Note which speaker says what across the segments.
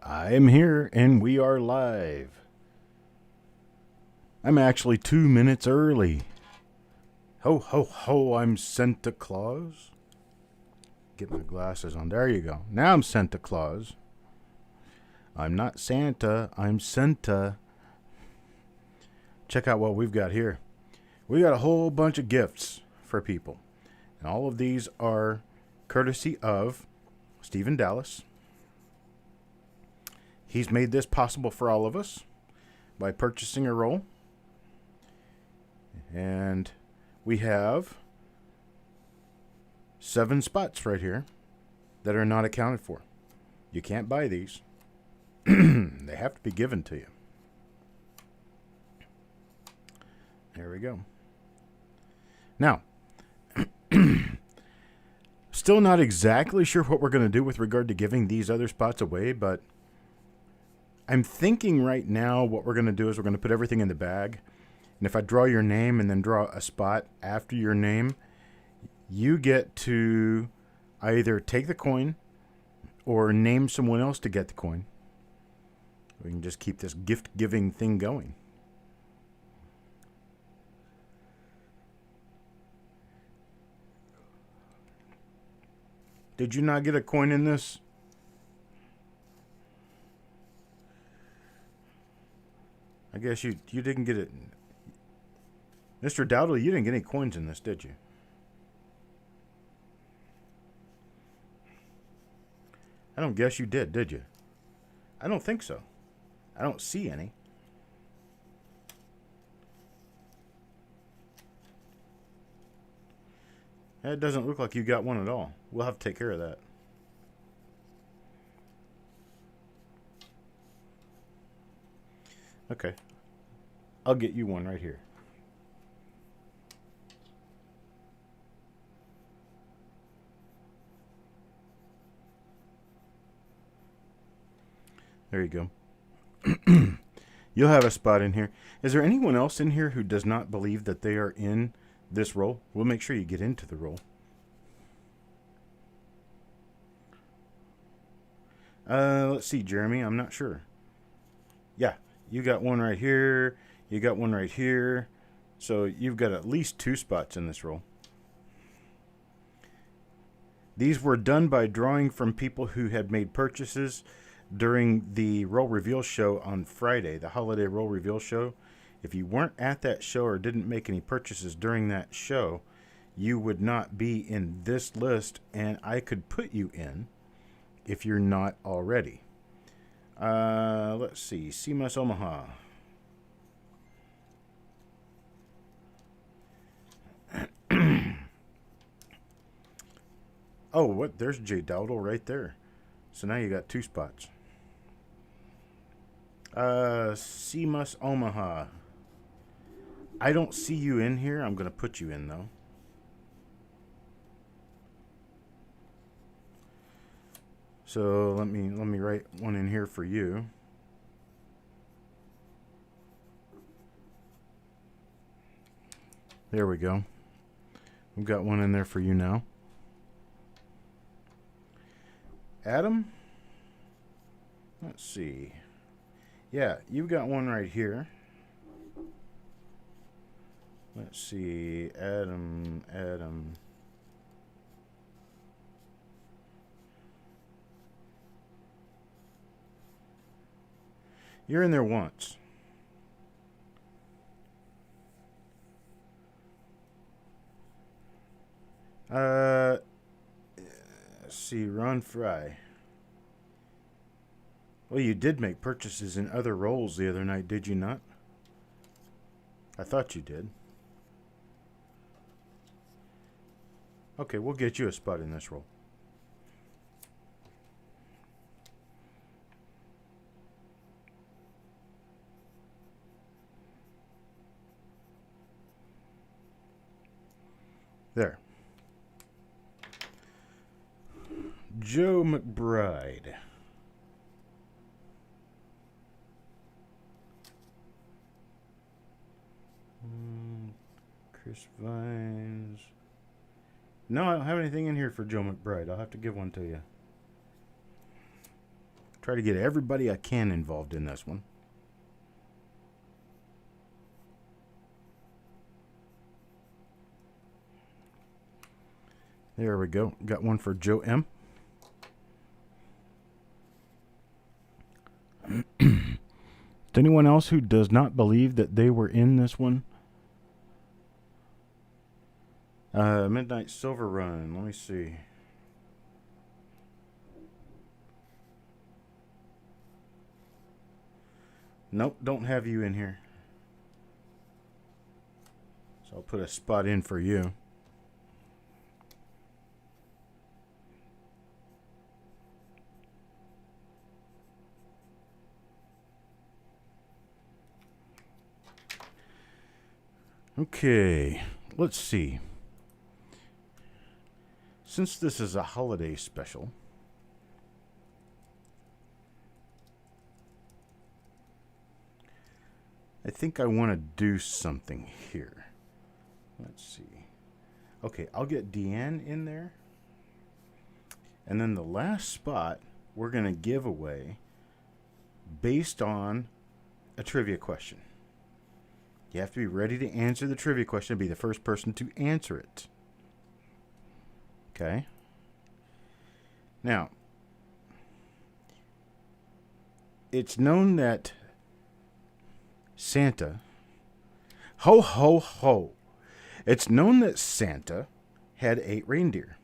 Speaker 1: I am here and we are live. I'm actually 2 minutes early. Ho, ho, ho, I'm Santa Claus. Get my glasses on. There you go. Now I'm Santa Claus. I'm not Santa, I'm Santa. Check out what we've got here. We got a whole bunch of gifts for people. And all of these are courtesy of Stephen Dallas. He's made this possible for all of us by purchasing a roll. And we have 7 spots right here that are not accounted for. You can't buy these. They have to be given to you. There we go. Now, still not exactly sure what we're going to do with regard to giving these other spots away, but I'm thinking right now what we're going to do is we're going to put everything in the bag. And if I draw your name and then draw a spot after your name, you get to either take the coin or name someone else to get the coin. We can just keep this gift-giving thing going. Did you not get a coin in this? I guess you didn't get it. Mr. Dowdle, you didn't get any coins in this, did you? I don't guess you did you? I don't think so. I don't see any. It doesn't look like you got one at all. We'll have to take care of that. Okay. I'll get you one right here. There you go. You'll have a spot in here. Is there anyone else in here who does not believe that they are in this roll? We'll make sure you get into the roll. Let's see, Jeremy. I'm not sure. Yeah, you got one right here. You got one right here. So you've got at least 2 spots in this roll. These were done by drawing from people who had made purchases during the roll reveal show on Friday, the holiday roll reveal show. If you weren't at that show or didn't make any purchases during that show, you would not be in this list, and I could put you in if you're not already. Let's see. CMUS Omaha. Oh, what? There's Jay Dowdle right there. So now you got 2 spots. CMUS Omaha. I don't see you in here. I'm going to put you in, though. So let me write one in here for you. There we go. We've got one in there for you now. Adam? Let's see. Yeah, you've got one right here. Let's see. Adam. You're in there once. Let's see. Ron Fry. Well, you did make purchases in other rolls the other night, did you not? I thought you did. Okay, we'll get you a spot in this roll. There. Joe McBride. Chris Vines. No, I don't have anything in here for Joe McBride. I'll have to give one to you. Try to get everybody I can involved in this one. There we go. Got one for Joe M. Anyone else who does not believe that they were in this one? Midnight Silver Run. Let me see. Nope, don't have you in here. So I'll put a spot in for you. Okay, let's see. Since this is a holiday special, I think I want to do something here. Let's see. Okay, I'll get Deanne in there. And then the last spot we're going to give away based on a trivia question. You have to be ready to answer the trivia question and be the first person to answer it. Okay? Now, it's known that Santa, ho, ho, ho. It's known that Santa had 8 reindeer.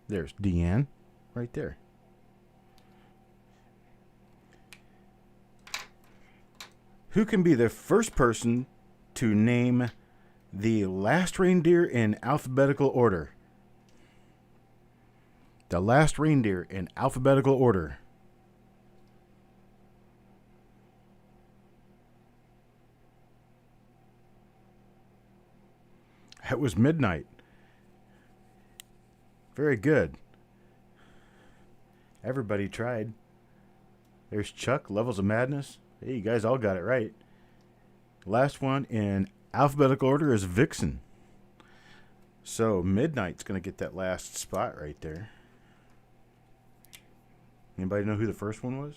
Speaker 1: There's Deanne right there. Who can be the first person to name the last reindeer in alphabetical order? The last reindeer in alphabetical order. That was Midnight. Very good. Everybody tried. There's Chuck, Levels of Madness. Hey, you guys all got it right. Last one in alphabetical order is Vixen. So Midnight's going to get that last spot right there. Anybody know who the first one was?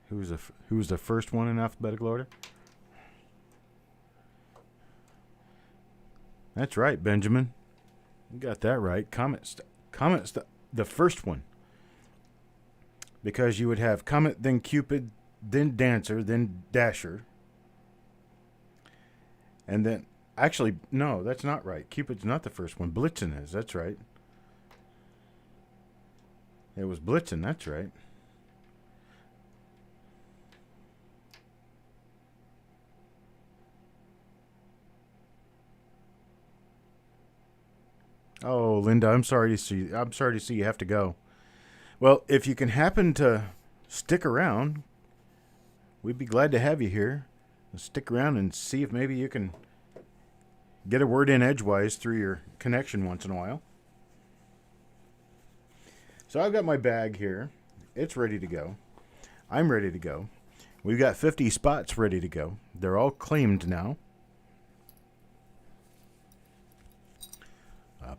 Speaker 1: Who was the first one in alphabetical order? That's right, Benjamin. You got that right. Comet's the first one. Because you would have Comet, then Cupid, then Dancer, then Dasher. And then, actually, no, that's not right. Cupid's not the first one. Blitzen is, that's right. It was Blitzen, that's right. Oh, Linda, I'm sorry to see you have to go. Well, if you can happen to stick around, we'd be glad to have you here. Stick around and see if maybe you can get a word in edgewise through your connection once in a while. So I've got my bag here. It's ready to go. I'm ready to go. We've got 50 spots ready to go. They're all claimed now.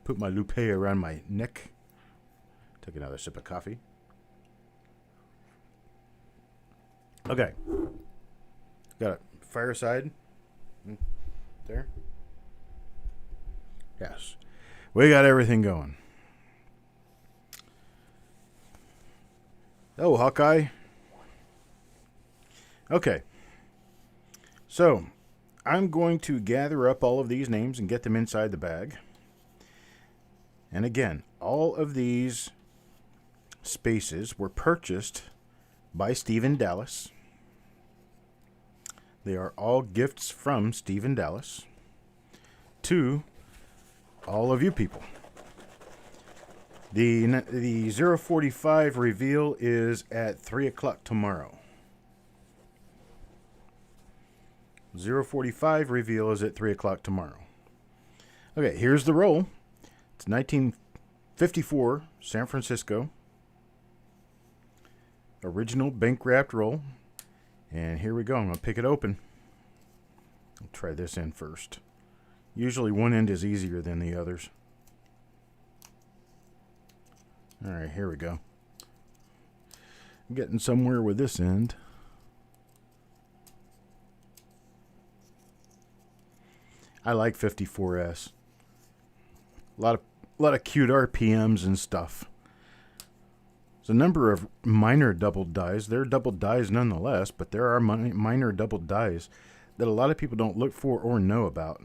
Speaker 1: Put my loupe around my neck. Take another sip of coffee. Okay. Got a fireside there. Yes. We got everything going. Oh, Hawkeye. Okay. So, I'm going to gather up all of these names and get them inside the bag. And again, all of these spaces were purchased by Stephen Dallas. They are all gifts from Stephen Dallas to all of you people. The 045 reveal is at 3 o'clock tomorrow. 045 reveal is at 3 o'clock tomorrow. Okay, here's the roll. It's 1954 San Francisco. Original bank wrapped roll. And here we go. I'm going to pick it open. I'll try this end first. Usually one end is easier than the others. Alright, here we go. I'm getting somewhere with this end. I like 54S. A lot of cute RPMs and stuff. There's a number of minor doubled dies. They're doubled dies nonetheless, but there are minor doubled dies that a lot of people don't look for or know about.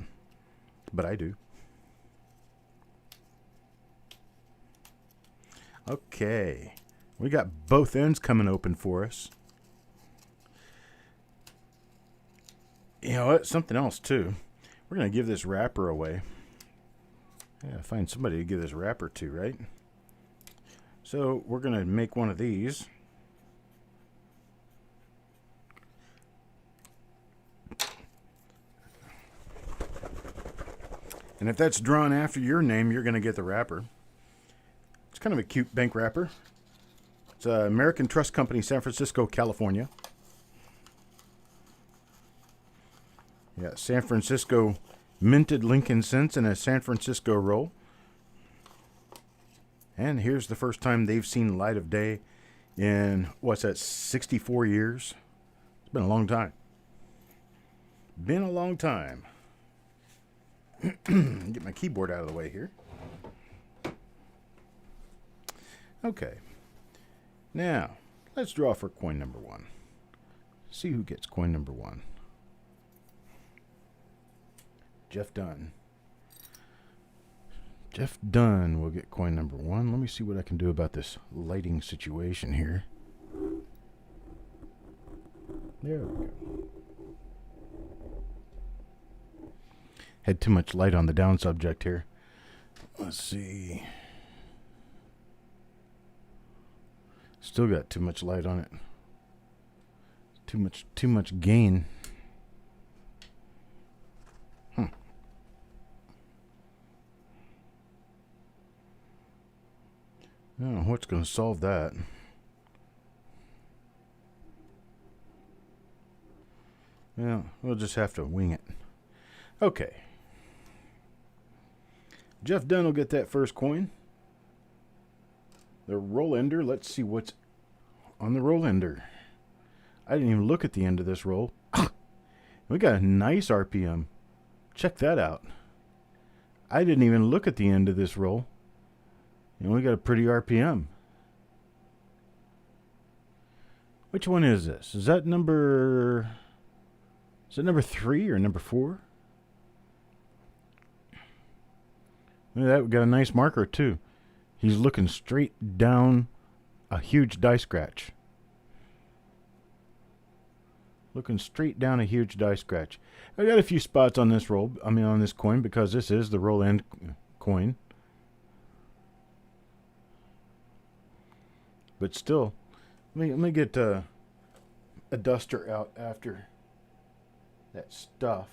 Speaker 1: But I do. Okay. We got both ends coming open for us. You know what? Something else too. We're going to give this wrapper away. Yeah, find somebody to give this wrapper to, right? So we're going to make one of these. And if that's drawn after your name, you're going to get the wrapper. It's kind of a cute bank wrapper. It's American Trust Company, San Francisco, California. Yeah, San Francisco minted Lincoln cents in a San Francisco roll. And here's the first time they've seen light of day in, what's that, 64 years? It's been a long time. Been a long time. Get my keyboard out of the way here. Okay. Now, let's draw for coin number 1. See who gets coin number 1. Jeff Dunn. Jeff Dunn will get coin number 1. Let me see what I can do about this lighting situation here. There we go. Had too much light on the down subject here. Let's see. Still got too much light on it. Too much gain. I don't know what's going to solve that. Well, we'll just have to wing it. Okay. Jeff Dunn will get that first coin. The roll ender. Let's see what's on the roll ender. I didn't even look at the end of this roll. We got a nice RPM. Check that out. I didn't even look at the end of this roll. And we got a pretty RPM. Which one is this? Is that number 3 or number 4? Look at that, we got a nice marker too. He's looking straight down a huge die scratch. Looking straight down a huge die scratch. I got a few spots on this roll, on this coin, because this is the roll end coin. But still, let me get a duster out after that stuff.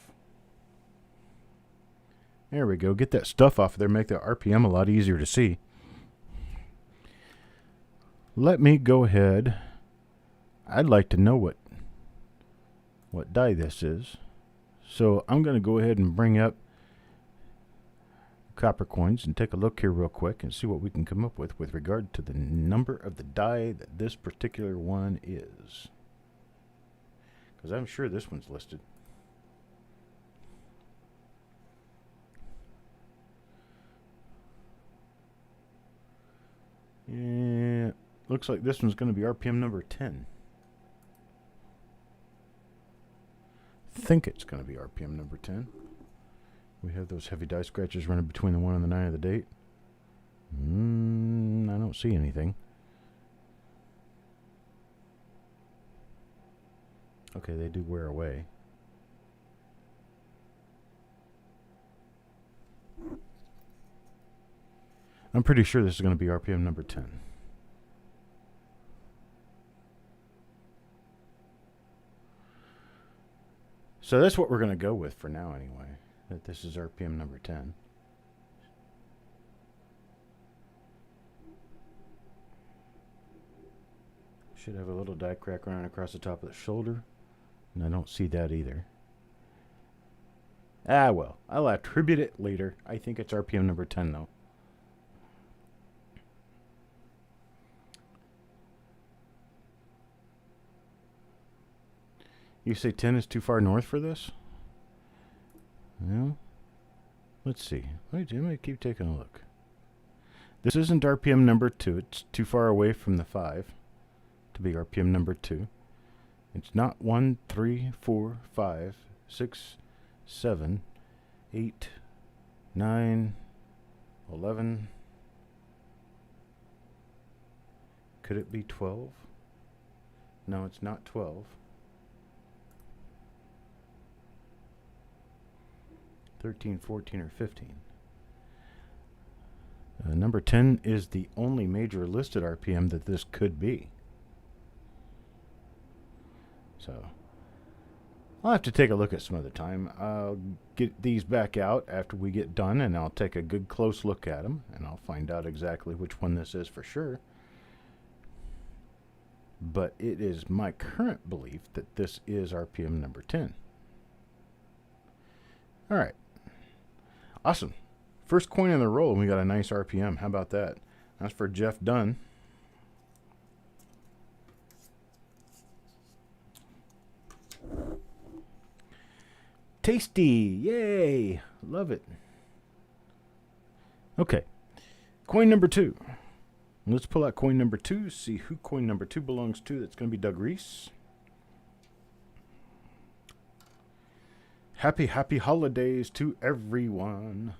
Speaker 1: There we go. Get that stuff off of there. Make the RPM a lot easier to see. Let me go ahead. I'd like to know what die this is. So I'm going to go ahead and bring up Coppercoins and take a look here real quick and see what we can come up with regard to the number of the die that this particular one is. Because I'm sure this one's listed. Yeah, looks like this one's going to be RPM number 10. Think it's going to be RPM number 10. We have those heavy die scratches running between the 1 and the 9 of the date. I don't see anything. Okay, they do wear away. I'm pretty sure this is going to be RPM number 10. So that's what we're going to go with for now anyway. That this is RPM number 10. Should have a little die crack running across the top of the shoulder. And I don't see that either. Ah, well, I'll attribute it later. I think it's RPM number 10, though. You say 10 is too far north for this? Well, let's see. Wait, I'm going to keep taking a look. This isn't RPM number 2. It's too far away from the 5 to be RPM number 2. It's not 1, 3, 4, 5, 6, 7, 8, 9, 11. Could it be 12? No, it's not 12. 13, 14, or 15. Number 10 is the only major listed RPM that this could be. So I'll have to take a look at some other time. I'll get these back out after we get done, and I'll take a good close look at them, and I'll find out exactly which one this is for sure. But it is my current belief that this is RPM number 10. All right. Awesome. First coin in the roll, and we got a nice RPM. How about that? That's for Jeff Dunn. Tasty. Yay. Love it. Okay. Coin number 2. Let's pull out coin number 2, see who coin number 2 belongs to. That's going to be Doug Reese. Happy holidays to everyone.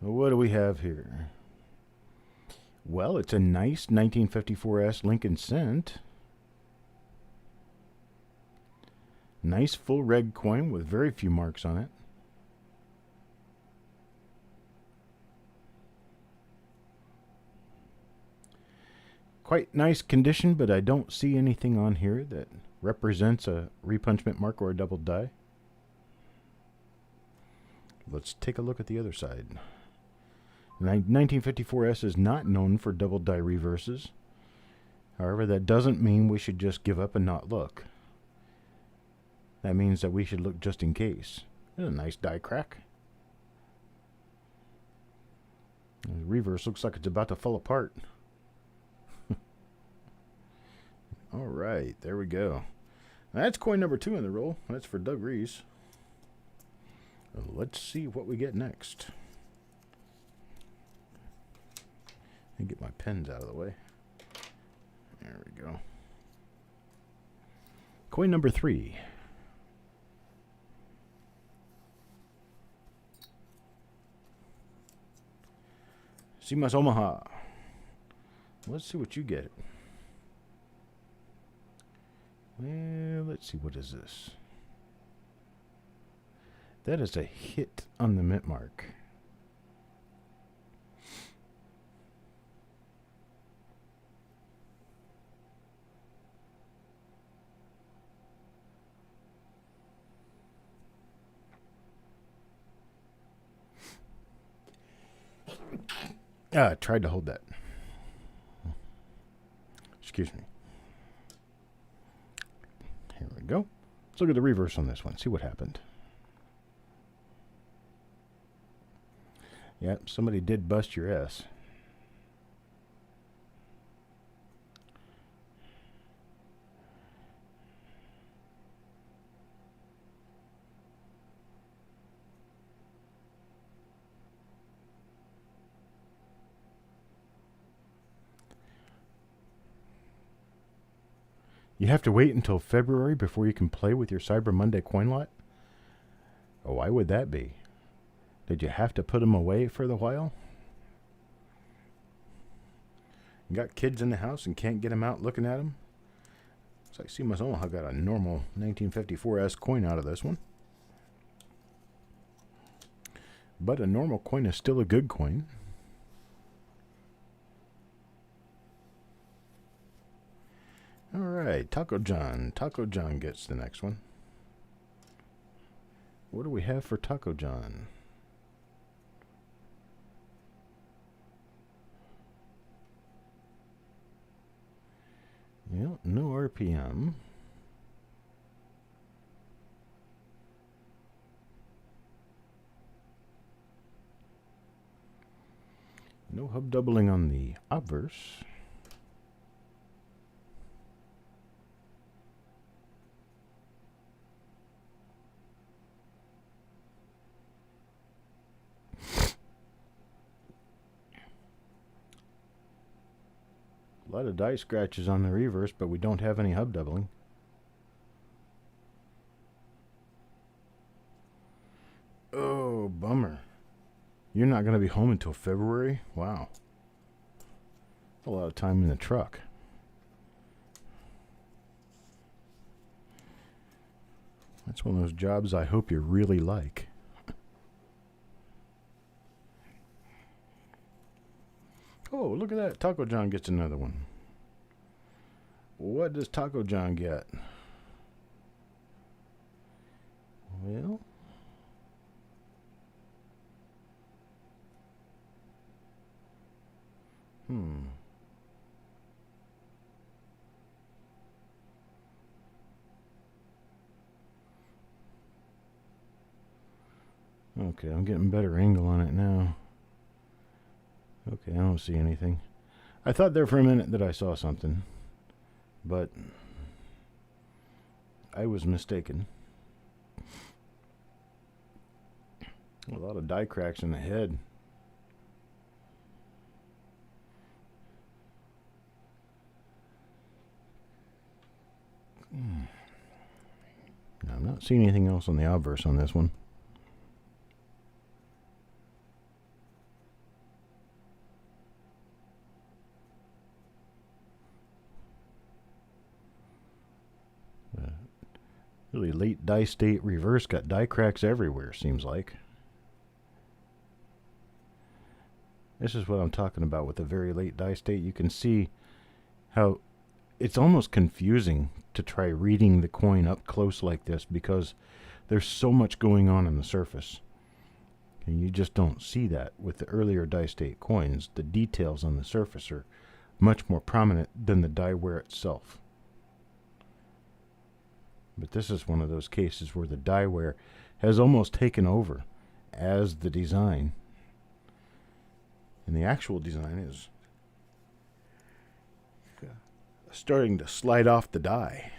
Speaker 1: What do we have here? Well, it's a nice 1954S Lincoln Cent. Nice full red coin with very few marks on it. Quite nice condition, but I don't see anything on here that represents a repunchment mark or a double die. Let's take a look at the other side. 1954S is not known for double die reverses. However, that doesn't mean we should just give up and not look. That means that we should look just in case. There's a nice die crack. The reverse looks like it's about to fall apart. All right, there we go. That's coin number 2 in the roll. That's for Doug Reese. Let's see what we get next. Let me get my pens out of the way. There we go. Coin number 3. Simas Omaha. Let's see what you get. Well, let's see, what is this? That is a hit on the mint mark. I tried to hold that. Excuse me. Here we go. Let's look at the reverse on this one. See what happened. Yep, somebody did bust your S. You have to wait until February before you can play with your Cyber Monday coin lot? Oh, why would that be? Did you have to put them away for the while? You got kids in the house and can't get them out looking at them? Looks like Simas Omaha got a normal 1954S coin out of this one. But a normal coin is still a good coin. All right, Taco John. Taco John gets the next one. What do we have for Taco John? Yep, no RPM. No hub doubling on the obverse. A lot of die scratches on the reverse, but we don't have any hub doubling. Oh, bummer. You're not going to be home until February? Wow. A lot of time in the truck. That's one of those jobs I hope you really like. Oh, look at that. Taco John gets another one. What does Taco John get? Well, okay, I'm getting a better angle on it now. Okay, I don't see anything. I thought there for a minute that I saw something, but I was mistaken. A lot of die cracks in the head. Now, I'm not seeing anything else on the obverse on this one. Really late die state reverse, got die cracks everywhere, seems like. This is what I'm talking about with the very late die state. You can see how it's almost confusing to try reading the coin up close like this because there's so much going on the surface. And you just don't see that with the earlier die state coins. The details on the surface are much more prominent than the die wear itself. But this is one of those cases where the die wear has almost taken over as the design. And the actual design is starting to slide off the die.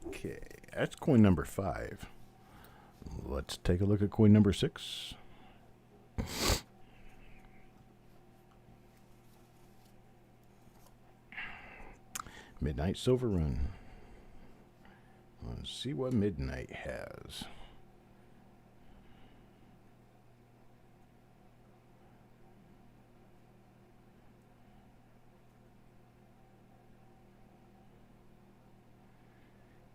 Speaker 1: Okay, that's coin number 5. Let's take a look at coin number 6. Midnight Silver Run. Let's see what Midnight has.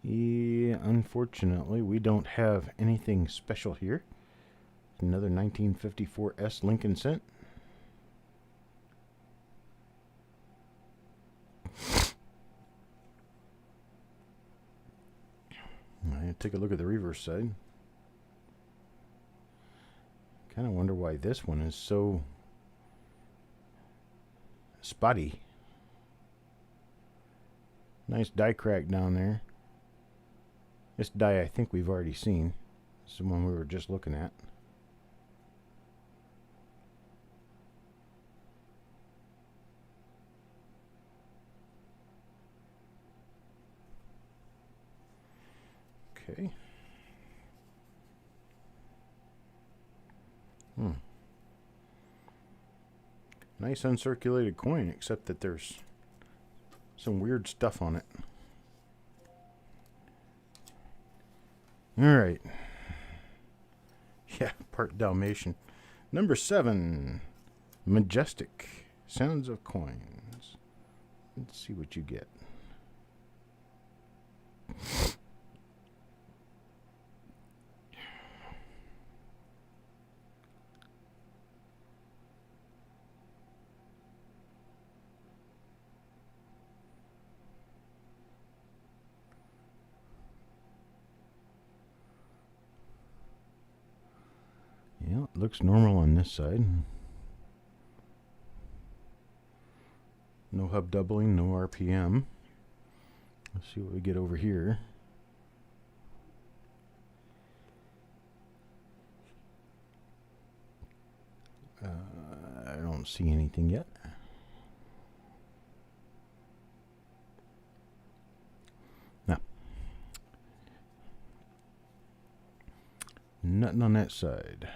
Speaker 1: Yeah, unfortunately, we don't have anything special here. Another 1954 S Lincoln Cent. Take a look at the reverse side. Kind of wonder why this one is so spotty. Nice die crack down there. This die I think we've already seen. This is the one we were just looking at. Okay. Nice uncirculated coin, except that there's some weird stuff on it. Alright. Yeah, part Dalmatian. Number 7. Majestic. Sounds of Coins. Let's see what you get. Yeah, it looks normal on this side. No hub doubling, no RPM. Let's see what we get over here. I don't see anything yet. No. Nothing on that side.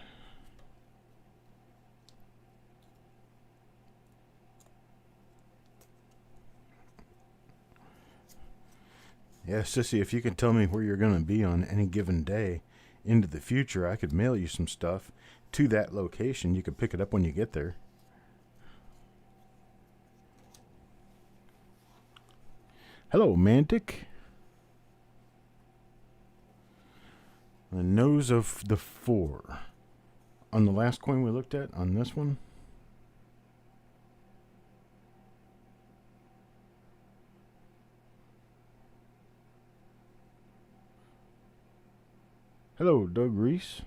Speaker 1: Yeah, Sissy, if you can tell me where you're going to be on any given day into the future, I could mail you some stuff to that location. You could pick it up when you get there. Hello, Mantic. The nose of the 4. On the last coin we looked at, on this one. Hello, Doug Reese.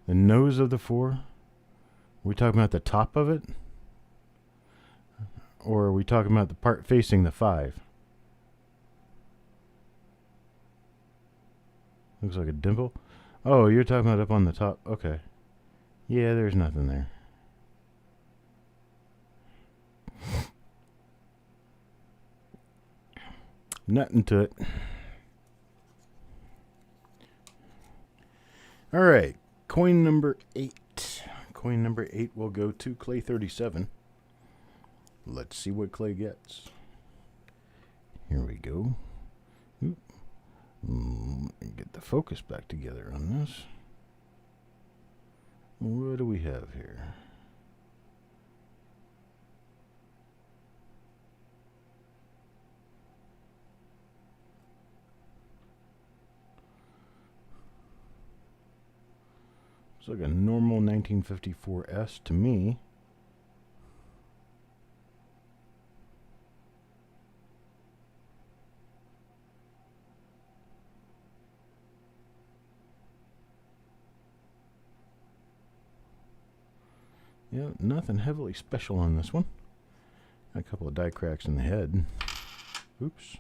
Speaker 1: The nose of the 4. Are we talking about the top of it? Or are we talking about the part facing the 5? Looks like a dimple. Oh, you're talking about up on the top. Okay. Yeah, there's nothing there. Nothing to it. All right. Coin number 8. Coin number 8 will go to Clay 37. Let's see what Clay gets. Here we go. Get the focus back together on this. What do we have here? It's like a normal 1954S to me. Yeah, nothing heavily special on this one. A couple of die cracks in the head. Oops.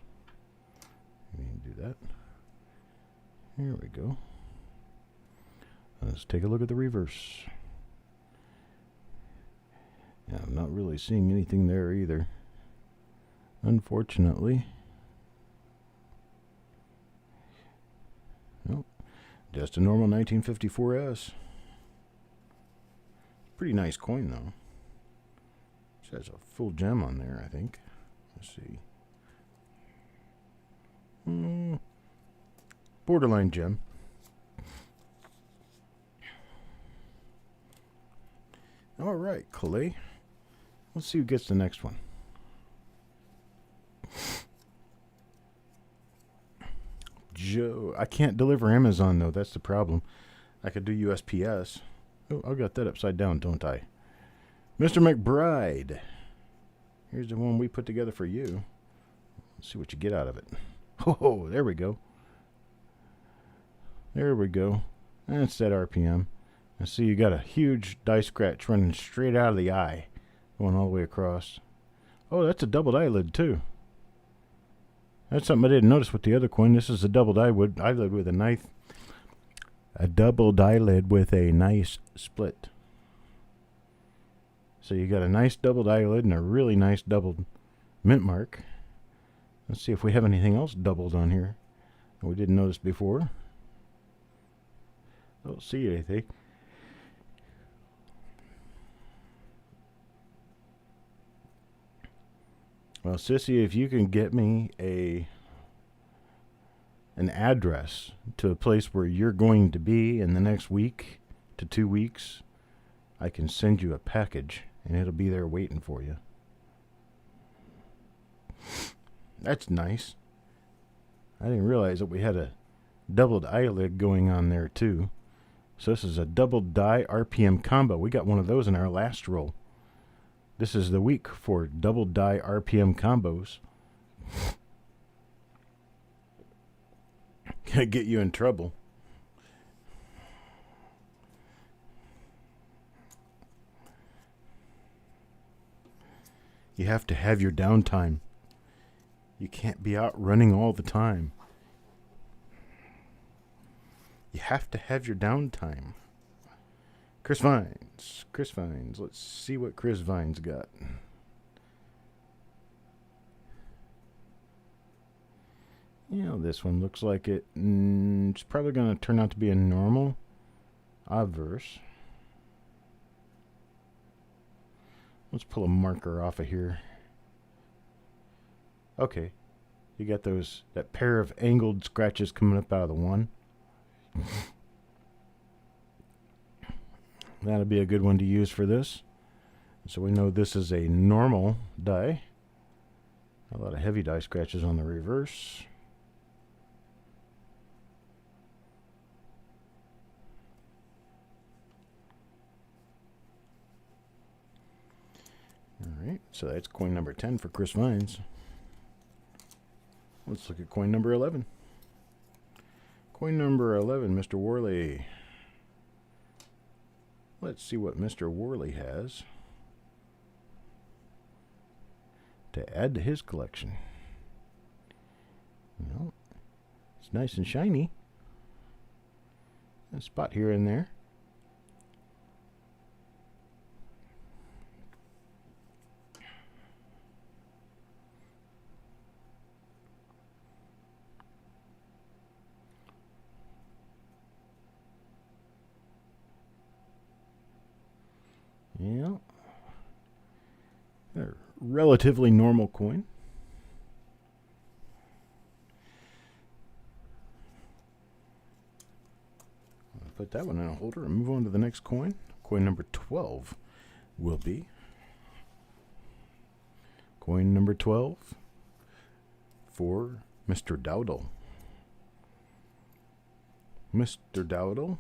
Speaker 1: We didn't do that. Here we go. Let's take a look at the reverse. Yeah, I'm not really seeing anything there either, unfortunately. Nope. Just a normal 1954S. Pretty nice coin, though. It has a full gem on there, I think. Let's see. Borderline gem. All right, Clay. Let's see who gets the next one. Joe. I can't deliver Amazon, though. That's the problem. I could do USPS. Oh, I got that upside down, don't I? Mr. McBride. Here's the one we put together for you. Let's see what you get out of it. Oh, there we go. There we go. That's that RPM. I see you got a huge die scratch running straight out of the eye, going all the way across. Oh, that's a doubled eyelid, too. That's something I didn't notice with the other coin. This is a doubled eyelid with a knife. A doubled eyelid with a nice split. So you got a nice doubled eyelid and a really nice doubled mint mark. Let's see if we have anything else doubled on here that we didn't notice before. Don't see anything. Well, Sissy, if you can get me an address to a place where you're going to be in the next week to 2 weeks, I can send you a package and it'll be there waiting for you. That's nice. I didn't realize that we had a doubled eyelid going on there too. So this is a double die RPM combo. We got one of those in our last roll. This is the week for double die RPM combos. Gonna get you in trouble. You have to have your downtime. You can't be out running all the time. You have to have your downtime. Chris Vines. Chris Vines. Let's see what Chris Vines got. This one looks like it's probably going to turn out to be a normal obverse. Let's pull a marker off of here. Okay. You got that pair of angled scratches coming up out of the one. That'll be a good one to use for this. So we know this is a normal die. A lot of heavy die scratches on the reverse. Alright, so that's coin number 10 for Chris Vines. Let's look at coin number 11. Coin number 11, Mr. Worley. Let's see what Mr. Worley has to add to his collection. It's nice and shiny. A spot here and there. Yeah. A relatively normal coin. I'll put that one in a holder and move on to the next coin. Coin number 12 will be coin number 12 for Mr. Dowdle. Mr. Dowdle.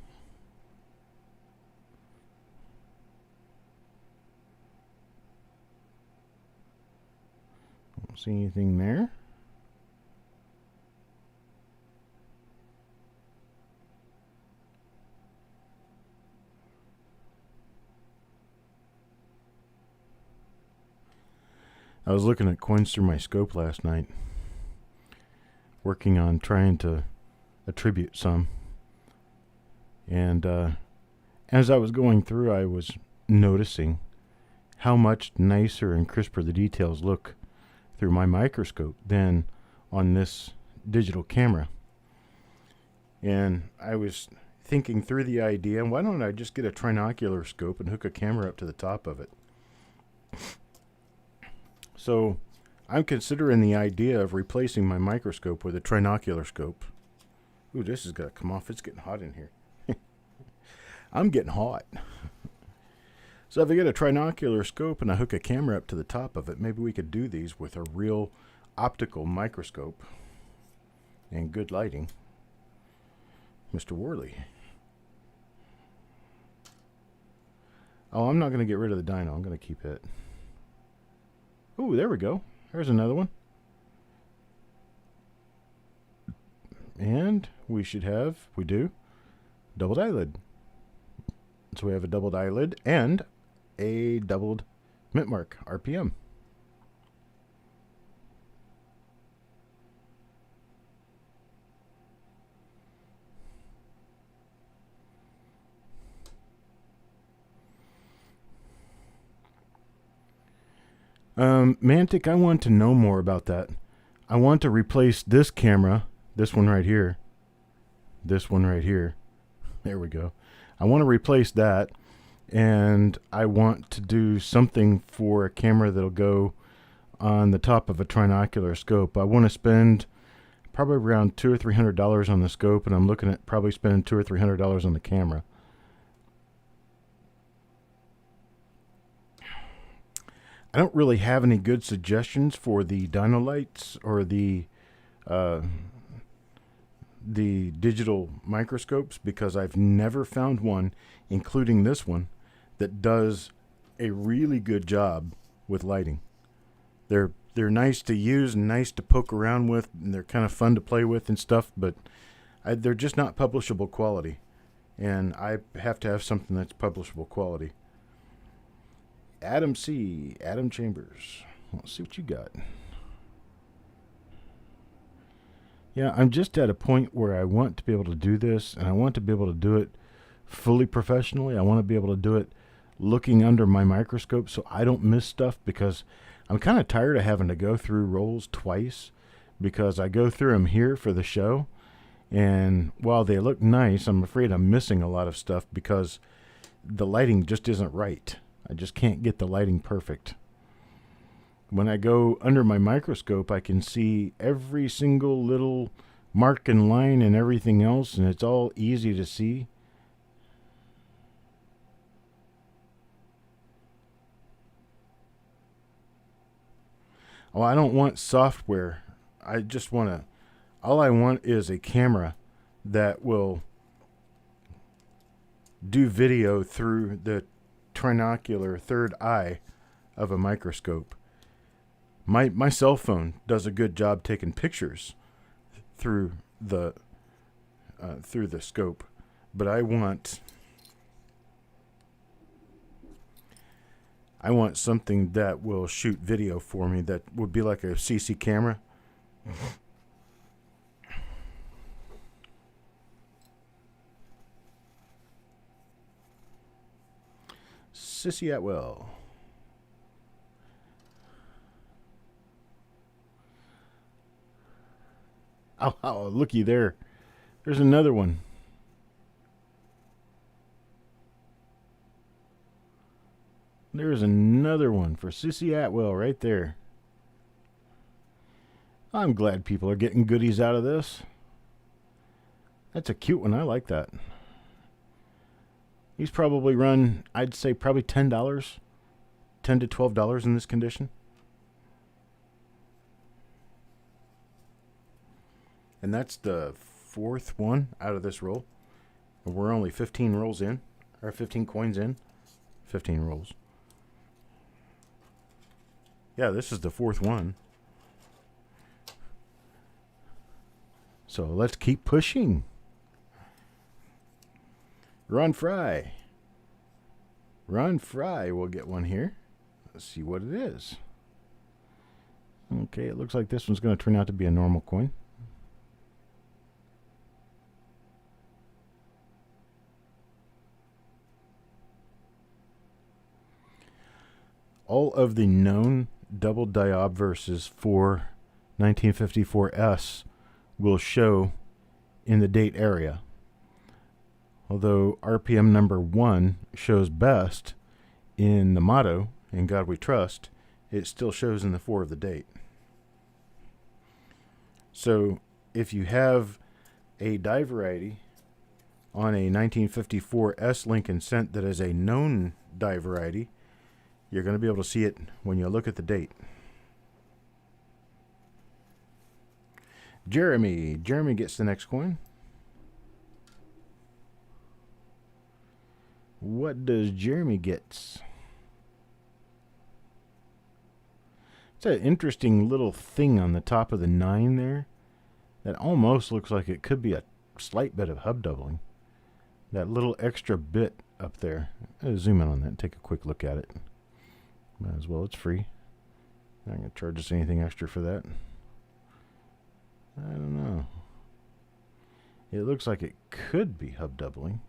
Speaker 1: Don't see anything there. I was looking at coins through my scope last night, working on trying to attribute some. And as I was going through, I was noticing how much nicer and crisper the details look through my microscope than on this digital camera. And I was thinking through the idea, why don't I just get a trinocular scope and hook a camera up to the top of it? So I'm considering the idea of replacing my microscope with a trinocular scope. Ooh, this has got to come off. It's getting hot in here. I'm getting hot. So if I get a trinocular scope and I hook a camera up to the top of it, maybe we could do these with a real optical microscope and good lighting. Mr. Worley. Oh, I'm not going to get rid of the dyno. I'm going to keep it. Ooh, there we go. There's another one. And we should have, we do, doubled eyelid. So we have a doubled eyelid and a doubled mint mark RPM. Mantic, I want to know more about that. I want to replace this camera, this one right here, this one right here. There we go. I want to replace that, and I want to do something for a camera that'll go on the top of a trinocular scope. I want to spend probably around $200 or $300 on the scope, and I'm looking at probably spending $200 or $300 on the camera. I don't really have any good suggestions for the dyno lights or the digital microscopes, because I've never found one, including this one, that does a really good job with lighting. They're nice to use and nice to poke around with, and they're kind of fun to play with and stuff, but they're just not publishable quality, and I have to have something that's publishable quality. Adam C. Adam Chambers. Let's see what you got. Yeah, I'm just at a point where I want to be able to do this, and I want to be able to do it fully professionally. I want to be able to do it looking under my microscope so I don't miss stuff, because I'm kind of tired of having to go through rolls twice, because I go through them here for the show, and while they look nice, I'm afraid I'm missing a lot of stuff because the lighting just isn't right. I just can't get the lighting perfect. When I go under my microscope, I can see every single little mark and line and everything else, and it's all easy to see. Oh, I don't want software. I just want to, all I want is a camera that will do video through the trinocular third eye of a microscope. My cell phone does a good job taking pictures through the scope, but I want something that will shoot video for me that would be like a CC camera. Sissy Atwell. Oh, looky there. There's another one. There's another one for Sissy Atwell right there. I'm glad people are getting goodies out of this. That's a cute one. I like that. He's probably run, I'd say probably $10, $10 to $12 in this condition. And that's the fourth one out of this roll. And we're only 15 rolls in, or 15 coins in. 15 rolls. Yeah, this is the fourth one. So let's keep pushing. Ron Fry. Ron Fry will get one here. Let's see what it is. Okay, it looks like this one's going to turn out to be a normal coin. All of the known double die obverses for 1954S will show in the date area. Although RPM number 1 shows best in the motto, "In God We Trust," it still shows in the 4 of the date. So if you have a die variety on a 1954S Lincoln Cent that is a known die variety, you're going to be able to see it when you look at the date. Jeremy gets the next coin. What does Jeremy get? It's an interesting little thing on the top of the 9 there that almost looks like it could be a slight bit of hub doubling. That little extra bit up there. I'll zoom in on that and take a quick look at it. Might as well, it's free. Not going to charge us anything extra for that. I don't know. It looks like it could be hub doubling.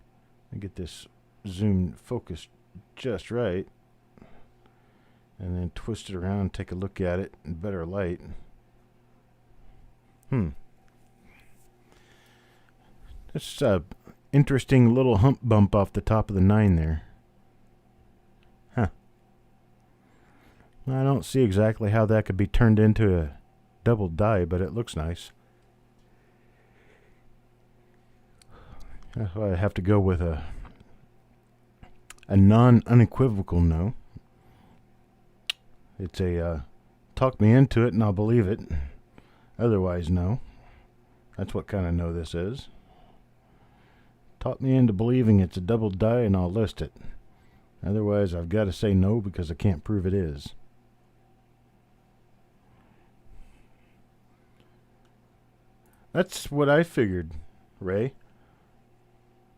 Speaker 1: I get this zoom focused just right, and then twist it around, take a look at it in better light. That's a interesting little hump bump off the top of the 9 there. Huh. I don't see exactly how that could be turned into a double die, but it looks nice. That's why I have to go with a unequivocal no. It's a talk me into it and I'll believe it. Otherwise, no. That's what kind of no this is. Talk me into believing it's a double die and I'll list it. Otherwise, I've got to say no because I can't prove it is. That's what I figured, Ray.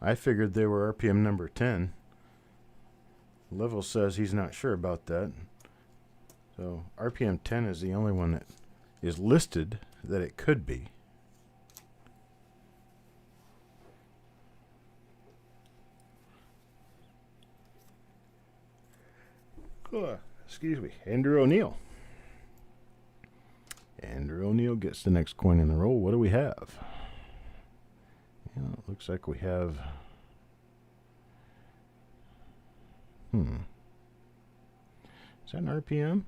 Speaker 1: I figured they were RPM number 10. Level says he's not sure about that. So RPM 10 is the only one that is listed that it could be. Excuse me, Andrew O'Neill. Andrew O'Neill gets the next coin in the roll. What do we have? Yeah, it looks like we have... Is that an RPM?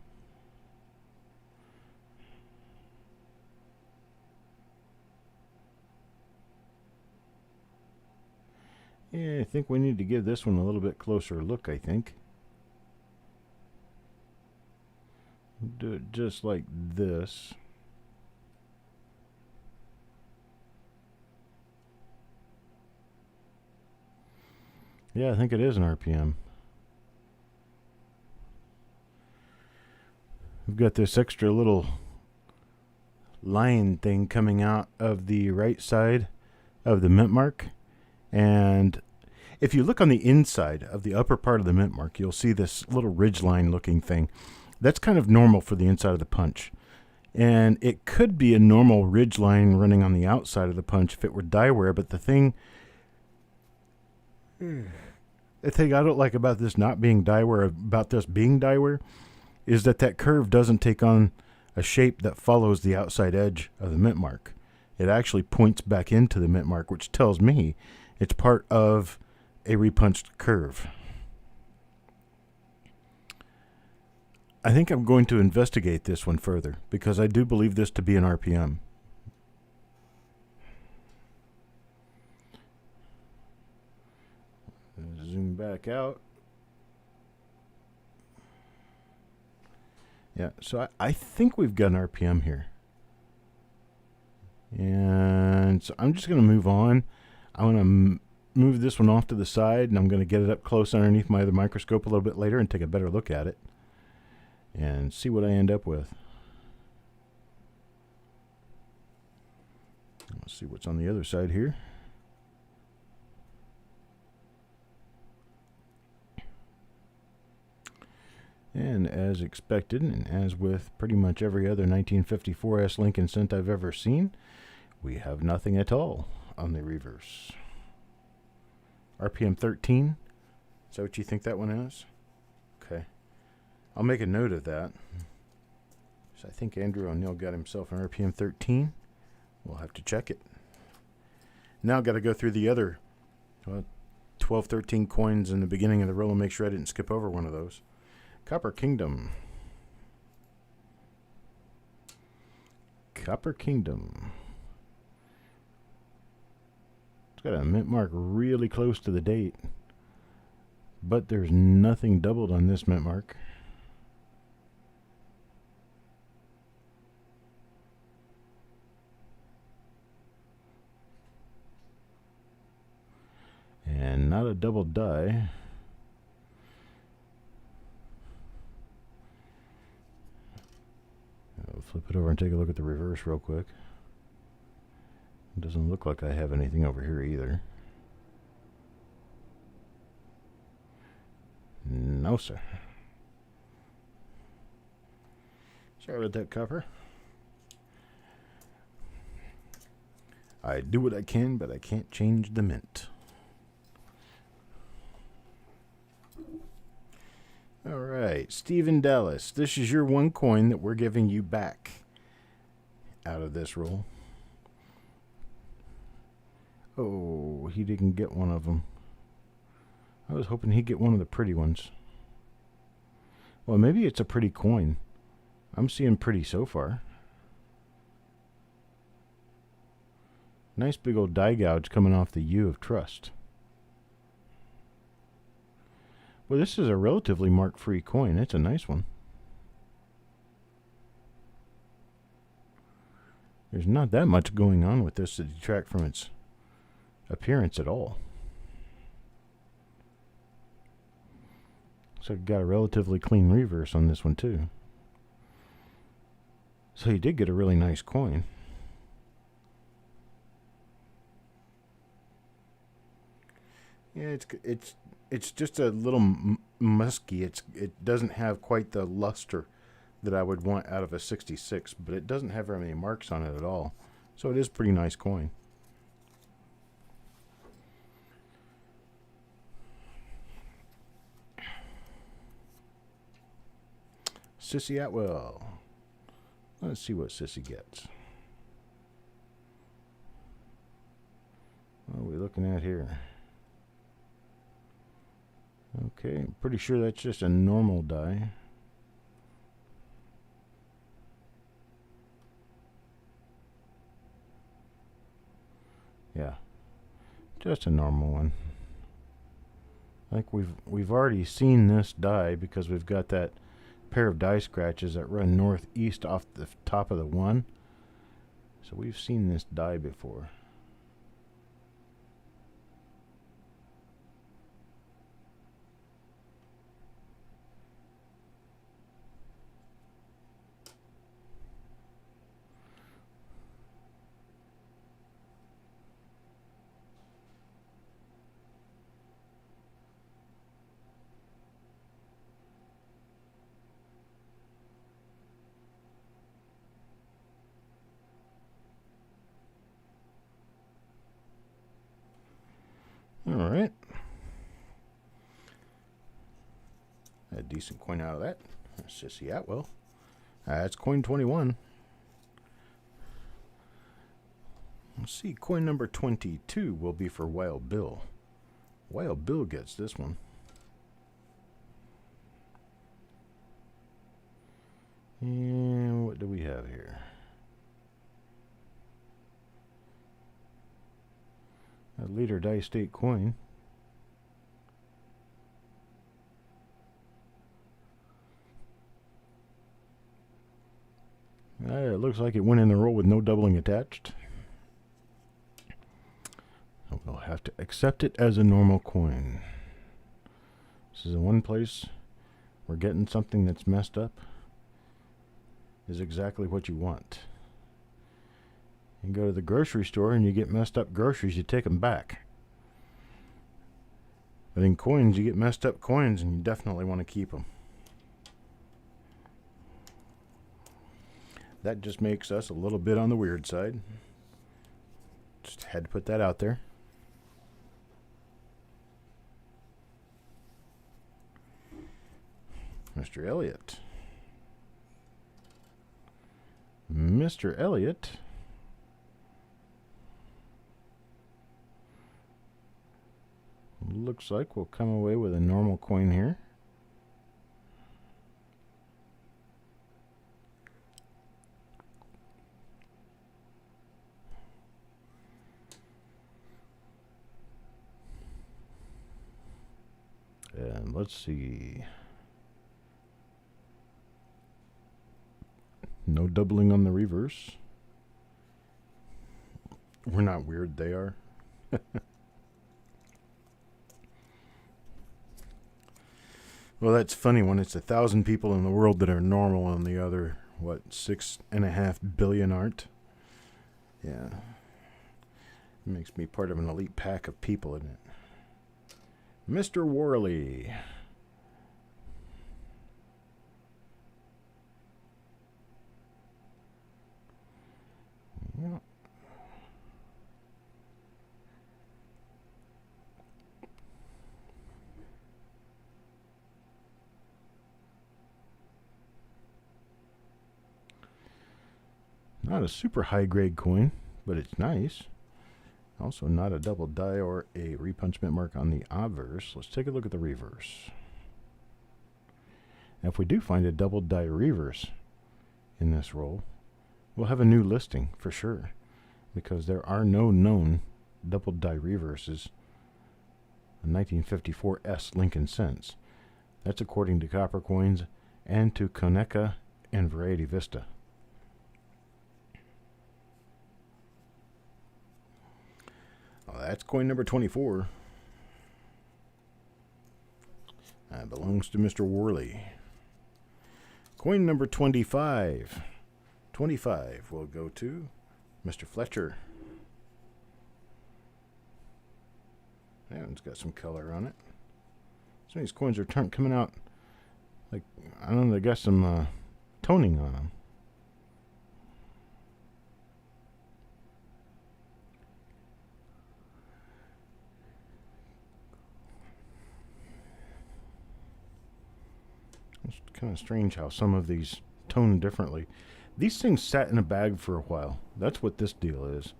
Speaker 1: Yeah, I think we need to give this one a little bit closer look, I think. Do it just like this. Yeah, I think it is an RPM. We've got this extra little line thing coming out of the right side of the mint mark. And if you look on the inside of the upper part of the mint mark, you'll see this little ridgeline looking thing. That's kind of normal for the inside of the punch. And it could be a normal ridgeline running on the outside of the punch if it were die wear, but the thing I don't like about this not being die wear, about this being die wear, is that that curve doesn't take on a shape that follows the outside edge of the mint mark. It actually points back into the mint mark, which tells me it's part of a repunched curve. I think I'm going to investigate this one further because I do believe this to be an RPM. Zoom back out. Yeah, so I think we've got an RPM here. And so I'm just going to move on. I'm going to move this one off to the side, and I'm going to get it up close underneath my other microscope a little bit later and take a better look at it and see what I end up with. Let's see what's on the other side here. And as expected, and as with pretty much every other 1954S Lincoln cent I've ever seen, we have nothing at all on the reverse. RPM 13. Is that what you think that one is? Okay. I'll make a note of that. So I think Andrew O'Neill got himself an RPM 13. We'll have to check it. Now I've got to go through the other 12, 13 coins in the beginning of the roll and make sure I didn't skip over one of those. Copper Kingdom. Copper Kingdom. It's got a mint mark really close to the date, but there's nothing doubled on this mint mark. And not a double die. I'll flip it over and take a look at the reverse real quick. It doesn't look like I have anything over here either. No, sir. Sorry about that, copper. I do what I can, but I can't change the mint. All right, Stephen Dallas, this is your one coin that we're giving you back out of this roll. Oh, he didn't get one of them. I was hoping he'd get one of the pretty ones. Well, maybe it's a pretty coin. I'm seeing pretty so far. Nice big old die gouge coming off the U of trust. Well, this is a relatively mark-free coin. It's a nice one. There's not that much going on with this to detract from its appearance at all. So I've got a relatively clean reverse on this one too. So you did get a really nice coin. Yeah, it's just a little musky. It doesn't have quite the luster that I would want out of a 66, but it doesn't have very many marks on it at all. So it is a pretty nice coin. Sissy Atwell. Let's see what Sissy gets. What are we looking at here? Okay, I'm pretty sure that's just a normal die. Yeah, just a normal one. I think we've already seen this die because we've got that pair of die scratches that run northeast off the top of the one. So we've seen this die before. All right. A decent coin out of that. Sissy Atwell. That's coin 21. Let's see. Coin number 22 will be for Wild Bill. Wild Bill gets this one. And what do we have here? A Leader Die State coin. It looks like it went in the roll with no doubling attached. We'll have to accept it as a normal coin. This is the one place where getting something that's messed up is exactly what you want. You go to the grocery store and you get messed up groceries, you take them back. But in coins, you get messed up coins and you definitely want to keep them. That just makes us a little bit on the weird side. Just had to put that out there. Mr. Elliott. Mr. Elliott. Looks like we'll come away with a normal coin here. And let's see. No doubling on the reverse. We're not weird, they are. Well, that's funny when it's 1,000 people in the world that are normal and the other, what, 6.5 billion aren't? Yeah. It makes me part of an elite pack of people, isn't it? Mr. Worley. Yeah. Not a super high grade coin, but it's nice. Also not a double die or a repunchment mark on the obverse. Let's take a look at the reverse. Now if we do find a double die reverse in this roll, we'll have a new listing for sure, because there are no known double die reverses in 1954 S Lincoln cents. That's according to Coppercoins and to Coneca and Variety Vista. That's coin number 24. That belongs to Mr. Worley. Coin number 25. 25 will go to Mr. Fletcher. That one's got some color on it. Some of these coins are coming out like, I don't know, they got some toning on them. It's kind of strange how some of these tone differently. These things sat in a bag for a while. That's what this deal is.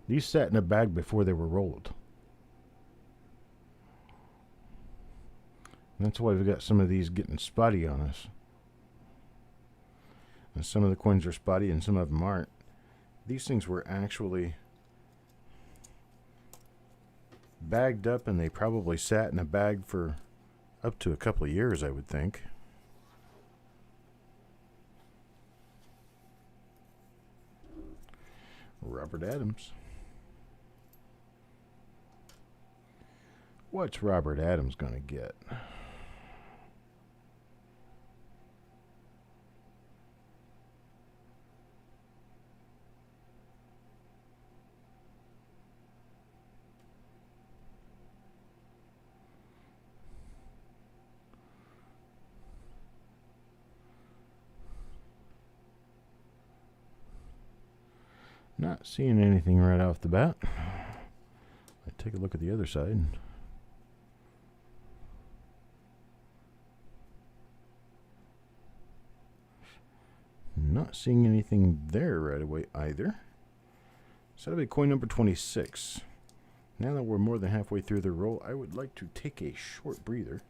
Speaker 1: These sat in a bag before they were rolled. And that's why we've got some of these getting spotty on us. And some of the coins are spotty and some of them aren't. These things were actually bagged up, and they probably sat in a bag for up to a couple of years, I would think. Robert Adams. What's Robert Adams going to get? Not seeing anything right off the bat. Let's take a look at the other side. Not seeing anything there right away either. So that'll be coin number 26. Now that we're more than halfway through the roll, I would like to take a short breather.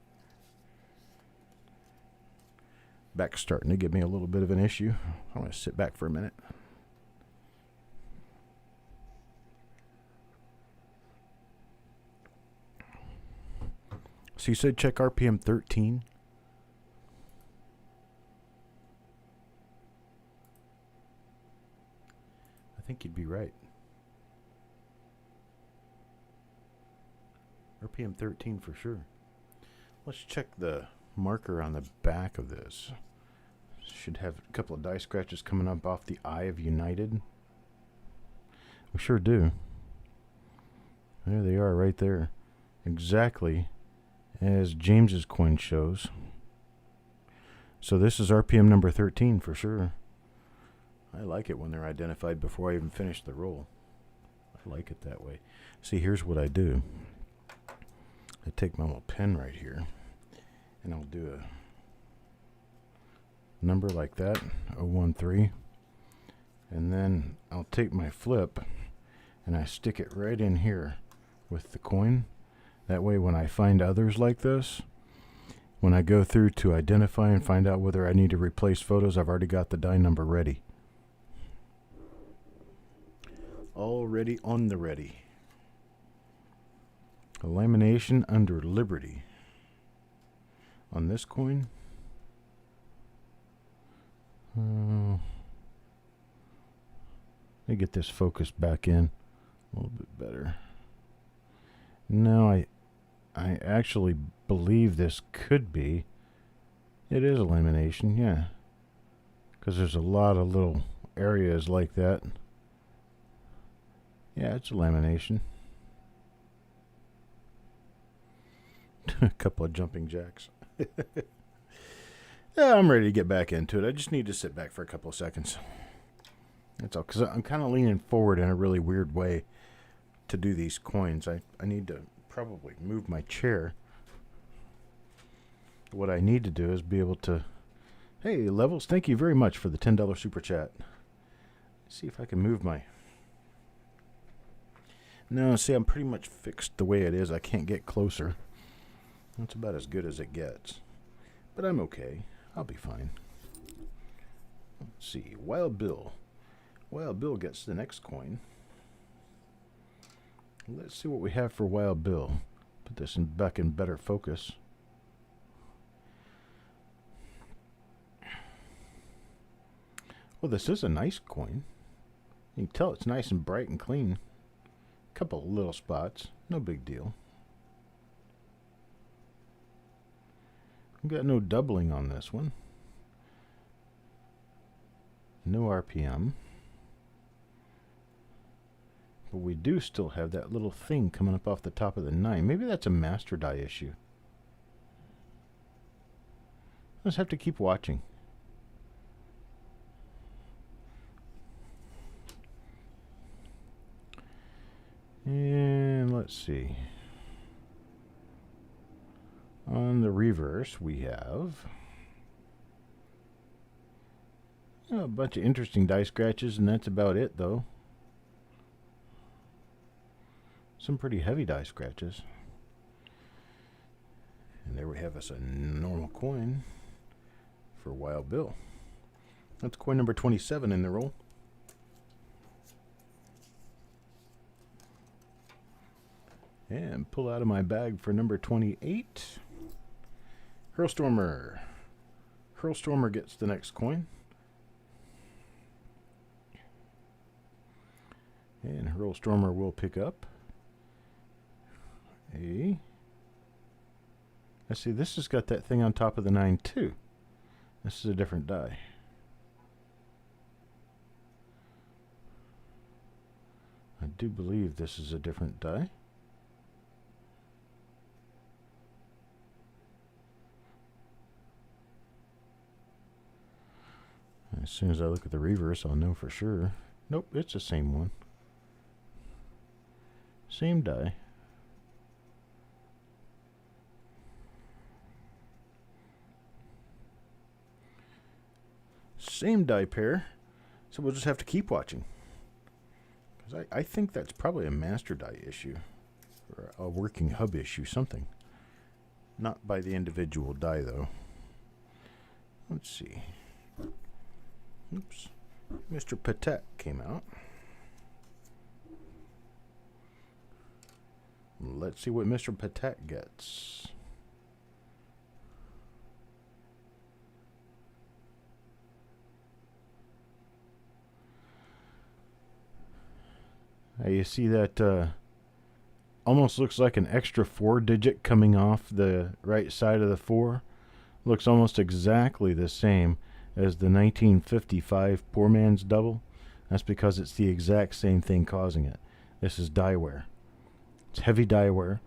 Speaker 1: Back's starting to give me a little bit of an issue. I'm going to sit back for a minute. So you said check RPM 13. I think you'd be right. RPM 13 for sure. Let's check the marker on the back of this. Should have a couple of die scratches coming up off the eye of United. We sure do. There they are right there. Exactly as James's coin shows. So this is RPM number 13 for sure. I like it when they're identified before I even finish the roll. I like it that way. See, here's what I do. I take my little pen right here, and I'll do a number like that, 013, and then I'll take my flip, and I stick it right in here with the coin. That way when I find others like this, when I go through to identify and find out whether I need to replace photos, I've already got the die number ready. Already on the ready. A lamination under Liberty. On this coin. Let me get this focused back in a little bit better. No, I actually believe this could be. It is a lamination, yeah. Because there's a lot of little areas like that. Yeah, it's a lamination. A couple of jumping jacks. Yeah, I'm ready to get back into it. I just need to sit back for a couple of seconds. That's all. Because I'm kind of leaning forward in a really weird way to do these coins. I need to probably move my chair. What I need to do is be able to... Hey, Levels, thank you very much for the $10 super chat. Let's see if I can move my... No, see, I'm pretty much fixed the way it is. I can't get closer. That's about as good as it gets. But I'm okay. I'll be fine. Let's see. Wild Bill. Wild Bill gets the next coin. Let's see what we have for Wild Bill. Put this back in better focus. Well, this is a nice coin. You can tell it's nice and bright and clean. Couple of little spots. No big deal. We've got no doubling on this one. No RPM. But we do still have that little thing coming up off the top of the 9. Maybe that's a master die issue. I'll just have to keep watching. And let's see. On the reverse, we have A bunch of interesting die scratches, and that's about it, though. Some pretty heavy die scratches. And there we have us a normal coin for Wild Bill. That's coin number 27 in the roll. And pull out of my bag for number 28. Hurlstormer. Hurlstormer gets the next coin. And Hurlstormer will pick up a... Let's see, this has got that thing on top of the 9 too. This is a different die. I do believe this is a different die. As soon as I look at the reverse, I'll know for sure. Nope, it's the same one. Same die. Same die pair. So we'll just have to keep watching. Because I think that's probably a master die issue. Or a working hub issue, something. Not by the individual die, though. Let's see. Oops. Mr. Patek came out. Let's see what Mr. Patek gets. You see that almost looks like an extra 4 digit coming off the right side of the 4. Looks almost exactly the same as the 1955 Poor Man's Double. That's because it's the exact same thing causing it. This is die wear. It's heavy die wear.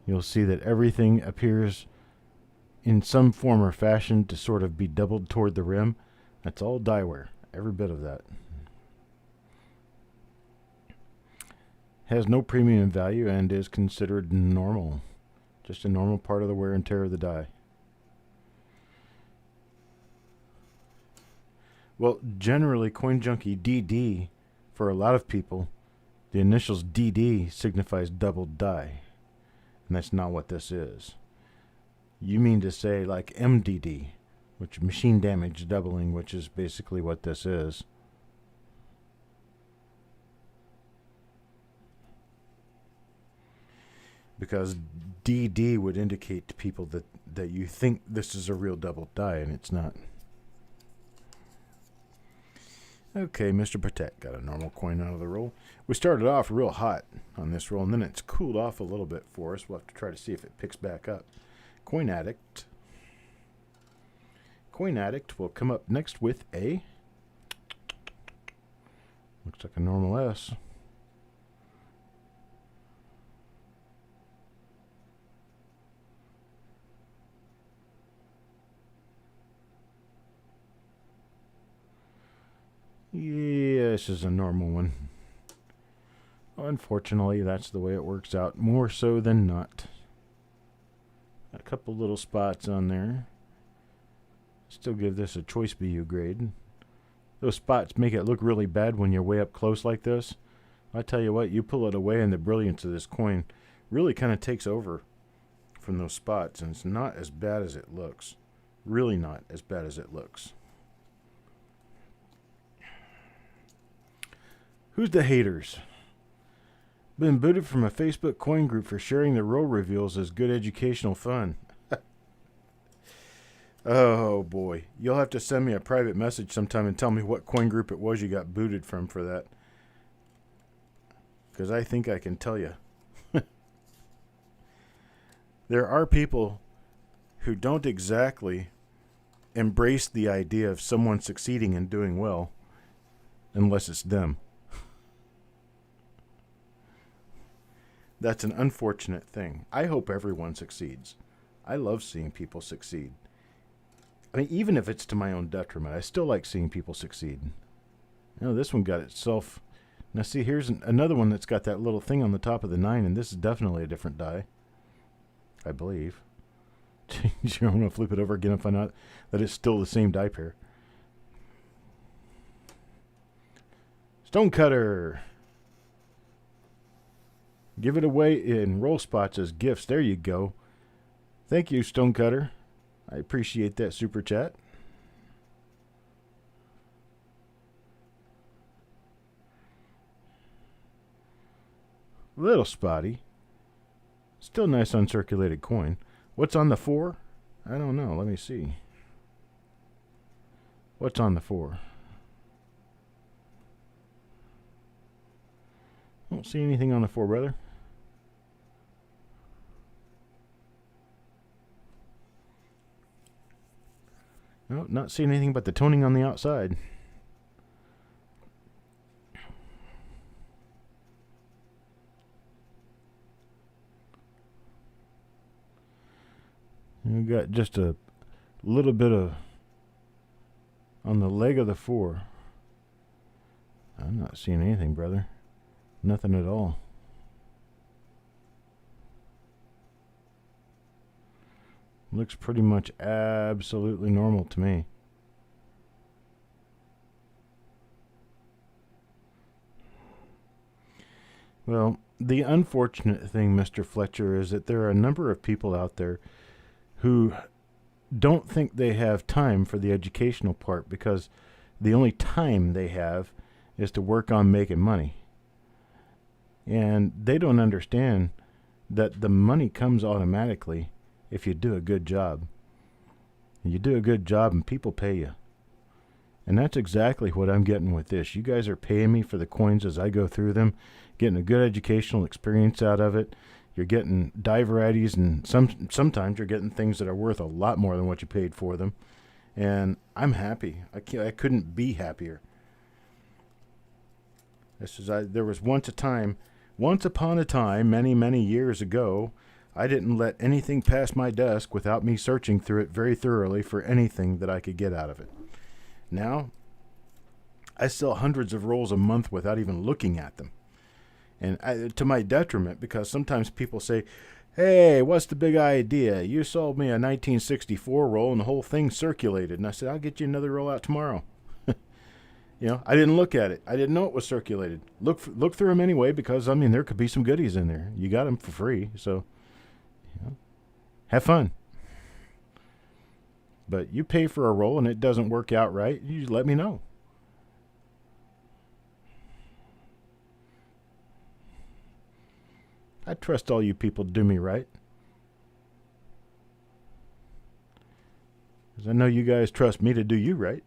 Speaker 1: You'll see that everything appears in some form or fashion to sort of be doubled toward the rim. That's all die wear. Every bit of that. Has no premium value and is considered normal. Just a normal part of the wear and tear of the die. Well, generally, Coin Junkie DD, for a lot of people, the initials DD signifies doubled die. And that's not what this is. You mean to say like MDD, which machine damage doubling, which is basically what this is. Because DD would indicate to people that you think this is a real double die, and it's not. Okay, Mr. Patek got a normal coin out of the roll. We started off real hot on this roll, and then it's cooled off a little bit for us. We'll have to try to see if it picks back up. Coin Addict. Coin Addict will come up next with a... Looks like a normal S. Yeah, this is a normal one. Unfortunately, that's the way it works out, more so than not. A couple little spots on there. Still give this a choice BU grade. Those spots make it look really bad when you're way up close like this. I tell you what, you pull it away and the brilliance of this coin really kind of takes over from those spots, and it's not as bad as it looks. Really not as bad as it looks. Who's the haters? Been booted from a Facebook coin group for sharing the roll reveals as good educational fun. Oh boy. You'll have to send me a private message sometime and tell me what coin group it was you got booted from for that. Because I think I can tell you. There are people who don't exactly embrace the idea of someone succeeding and doing well unless it's them. That's an unfortunate thing. I hope everyone succeeds. I love seeing people succeed. I mean, even if it's to my own detriment, I still like seeing people succeed. You know, this one got itself... Now see, here's another one that's got that little thing on the top of the 9, and this is definitely a different die. I believe. I'm going to flip it over again and find out that it's still the same die pair. Stonecutter. Give it away in roll spots as gifts. There you go. Thank you, Stonecutter. I appreciate that super chat. Little spotty. Still nice uncirculated coin. What's on the 4? I don't know. Let me see. What's on the 4? Don't see anything on the 4, brother. No, not seeing anything but the toning on the outside. We got just a little bit of on the leg of the 4. I'm not seeing anything, brother. Nothing at all. Looks pretty much absolutely normal to me. Well, the unfortunate thing, Mr. Fletcher, is that there are a number of people out there who don't think they have time for the educational part because the only time they have is to work on making money. And they don't understand that the money comes automatically if you do a good job. You do a good job and people pay you. And that's exactly what I'm getting with this. You guys are paying me for the coins as I go through them, getting a good educational experience out of it. You're getting die varieties, and sometimes you're getting things that are worth a lot more than what you paid for them. And I'm happy. I couldn't be happier. There was once upon a time, many, many years ago, I didn't let anything pass my desk without me searching through it very thoroughly for anything that I could get out of it. Now, I sell hundreds of rolls a month without even looking at them. And to my detriment, because sometimes people say, hey, what's the big idea? You sold me a 1964 roll and the whole thing circulated. And I said, I'll get you another roll out tomorrow. I didn't look at it. I didn't know it was circulated. Look through them anyway, because, there could be some goodies in there. You got them for free, so have fun. But you pay for a roll and it doesn't work out right, you just let me know. I trust all you people to do me right. Because I know you guys trust me to do you right.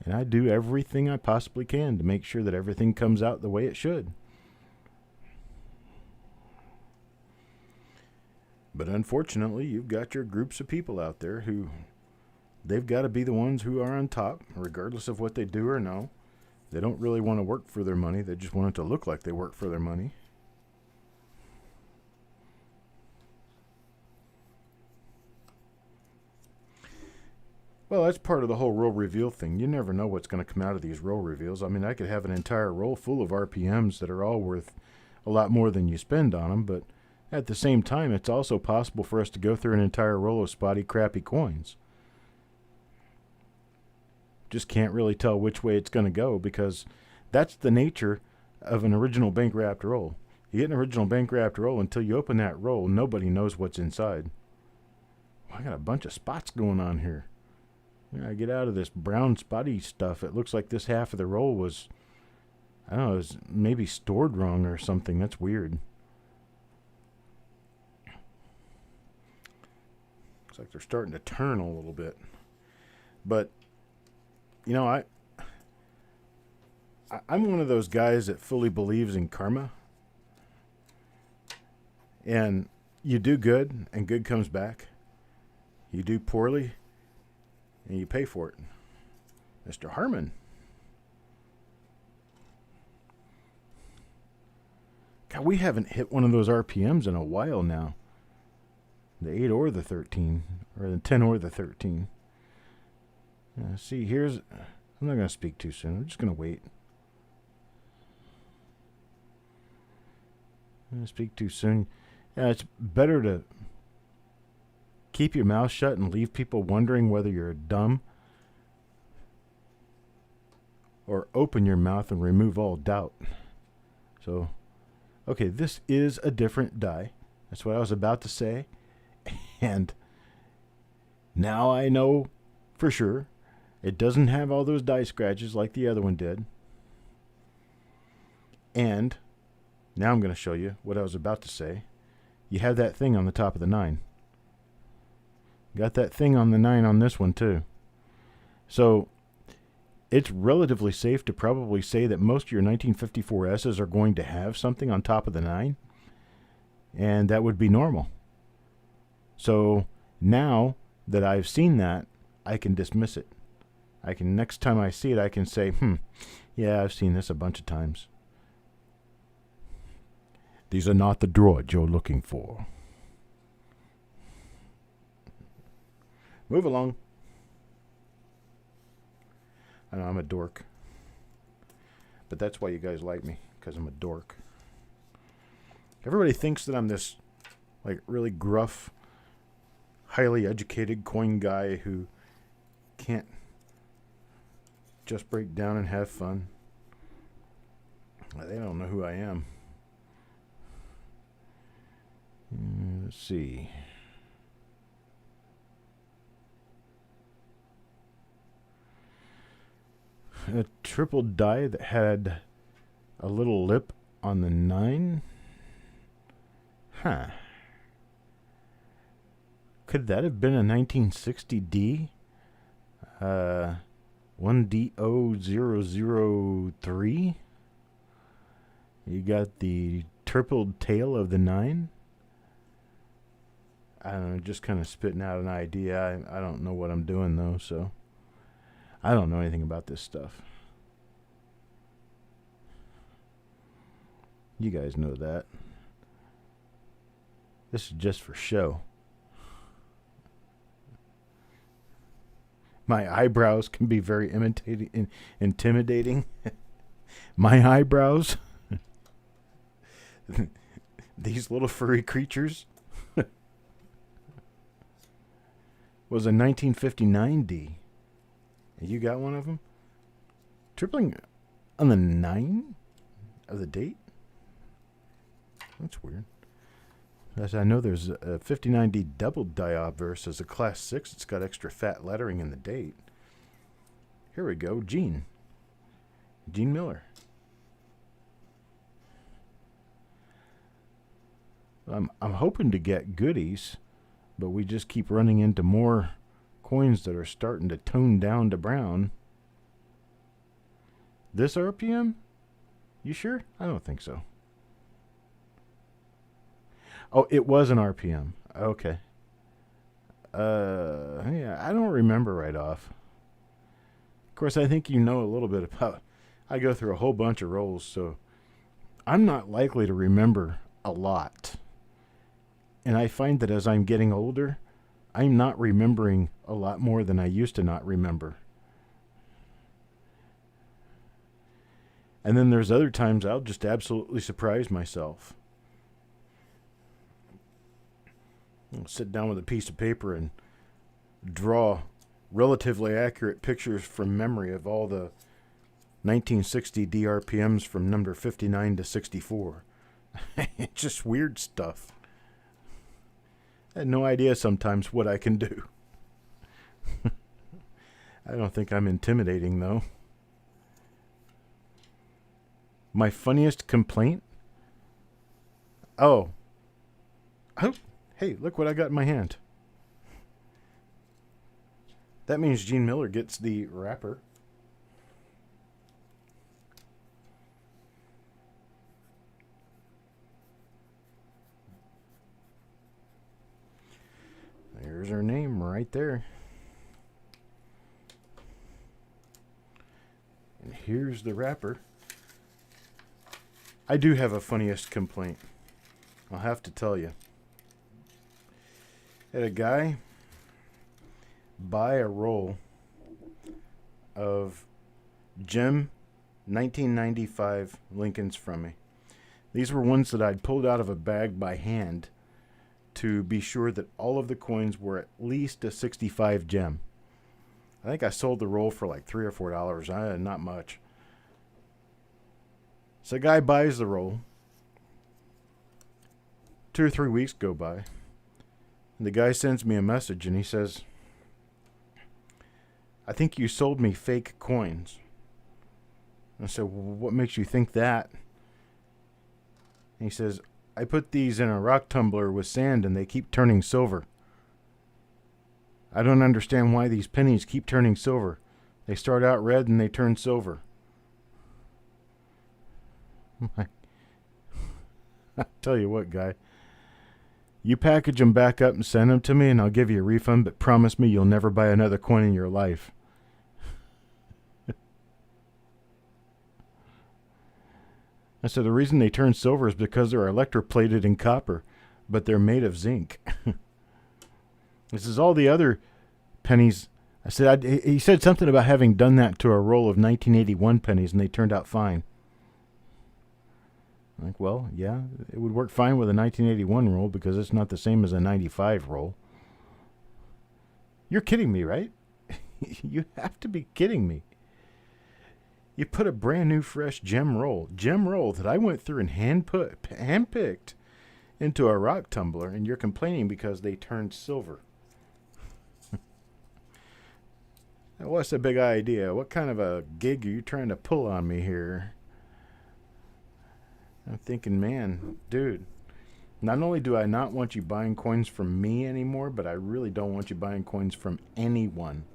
Speaker 1: And I do everything I possibly can to make sure that everything comes out the way it should. But unfortunately, you've got your groups of people out there who they've got to be the ones who are on top, regardless of what they do or know. They don't really want to work for their money. They just want it to look like they work for their money. Well, that's part of the whole roll reveal thing. You never know what's going to come out of these roll reveals. I could have an entire roll full of RPMs that are all worth a lot more than you spend on them, but at the same time, it's also possible for us to go through an entire roll of spotty, crappy coins. Just can't really tell which way it's going to go, because that's the nature of an original bank wrapped roll. You get an original bank wrapped roll, until you open that roll, nobody knows what's inside. Well, I got a bunch of spots going on here. I get out of this brown spotty stuff. It looks like this half of the roll was, I don't know, it was maybe stored wrong or something. That's weird. Looks like they're starting to turn a little bit. But I'm one of those guys that fully believes in karma. And you do good, and good comes back. You do poorly, and you pay for it. Mr. Harmon. God, we haven't hit one of those RPMs in a while now. The 8 or the 13, or the 10 or the 13. See, I'm not going to speak too soon. I'm just going to wait. I'm going to speak too soon. It's better to keep your mouth shut and leave people wondering whether you're dumb or open your mouth and remove all doubt. So, okay, this is a different die. That's what I was about to say. And now I know for sure it doesn't have all those die scratches like the other one did. And now I'm going to show you what I was about to say. You have that thing on the top of the 9. Got that thing on the 9 on this one too. So it's relatively safe to probably say that most of your 1954S's are going to have something on top of the 9. And that would be normal. So now that I've seen that, I can dismiss it. I can, next time I see it, I can say, yeah, I've seen this a bunch of times. These are not the droids you're looking for. Move along. I know I'm a dork. But that's why you guys like me, because I'm a dork. Everybody thinks that I'm this like really gruff, highly educated coin guy who can't just break down and have fun. They don't know who I am. Let's see. A triple die that had a little lip on the 9. Huh. Could that have been a 1960D? 1D0003? You got the triple tail of the 9. I don't know, just kind of spitting out an idea. I don't know what I'm doing though, so I don't know anything about this stuff. You guys know that. This is just for show. My eyebrows can be very intimidating. My eyebrows. These little furry creatures. Was a 1959D. You got one of them? Tripling on the 9 of the date? That's weird. As I know there's a 59D double die obverse as a class 6. It's got extra fat lettering in the date. Here we go. Gene Miller. I'm hoping to get goodies, but we just keep running into more coins that are starting to tone down to brown. This RPM? You sure? I don't think so. Oh, it was an RPM. Okay. Yeah, I don't remember right off. Of course, I think you know a little bit about... I go through a whole bunch of rolls, so I'm not likely to remember a lot. And I find that as I'm getting older, I'm not remembering a lot more than I used to not remember. And then there's other times I'll just absolutely surprise myself. I'll sit down with a piece of paper and draw relatively accurate pictures from memory of all the 1960 DRPMs from number 59 to 64. It's just weird stuff. I had no idea sometimes what I can do. I don't think I'm intimidating, though. My funniest complaint? Oh. Hey, look what I got in my hand. That means Gene Miller gets the wrapper. There's her name right there. And here's the wrapper. I do have a funniest complaint. I'll have to tell you. Had a guy buy a roll of Gem 1995 Lincolns from me. These were ones that I'd pulled out of a bag by hand to be sure that all of the coins were at least a 65 gem. I think I sold the roll for like $3 or $4. Not much. So the guy buys the roll. 2 or 3 weeks go by. And the guy sends me a message and he says, I think you sold me fake coins. I said, well, what makes you think that? And he says, I put these in a rock tumbler with sand and they keep turning silver. I don't understand why these pennies keep turning silver. They start out red and they turn silver. I tell you what, guy. You package them back up and send them to me and I'll give you a refund, but promise me you'll never buy another coin in your life. I said, the reason they turn silver is because they're electroplated in copper, but they're made of zinc. This is all the other pennies. I said, he said something about having done that to a roll of 1981 pennies and they turned out fine. I'm like, well, yeah, it would work fine with a 1981 roll because it's not the same as a 95 roll. You're kidding me, right? You have to be kidding me. You put a brand new fresh gem roll that I went through and handpicked into a rock tumbler, and you're complaining because they turned silver. Now, what's the big idea? What kind of a gig are you trying to pull on me here? I'm thinking, man, dude, not only do I not want you buying coins from me anymore, but I really don't want you buying coins from anyone.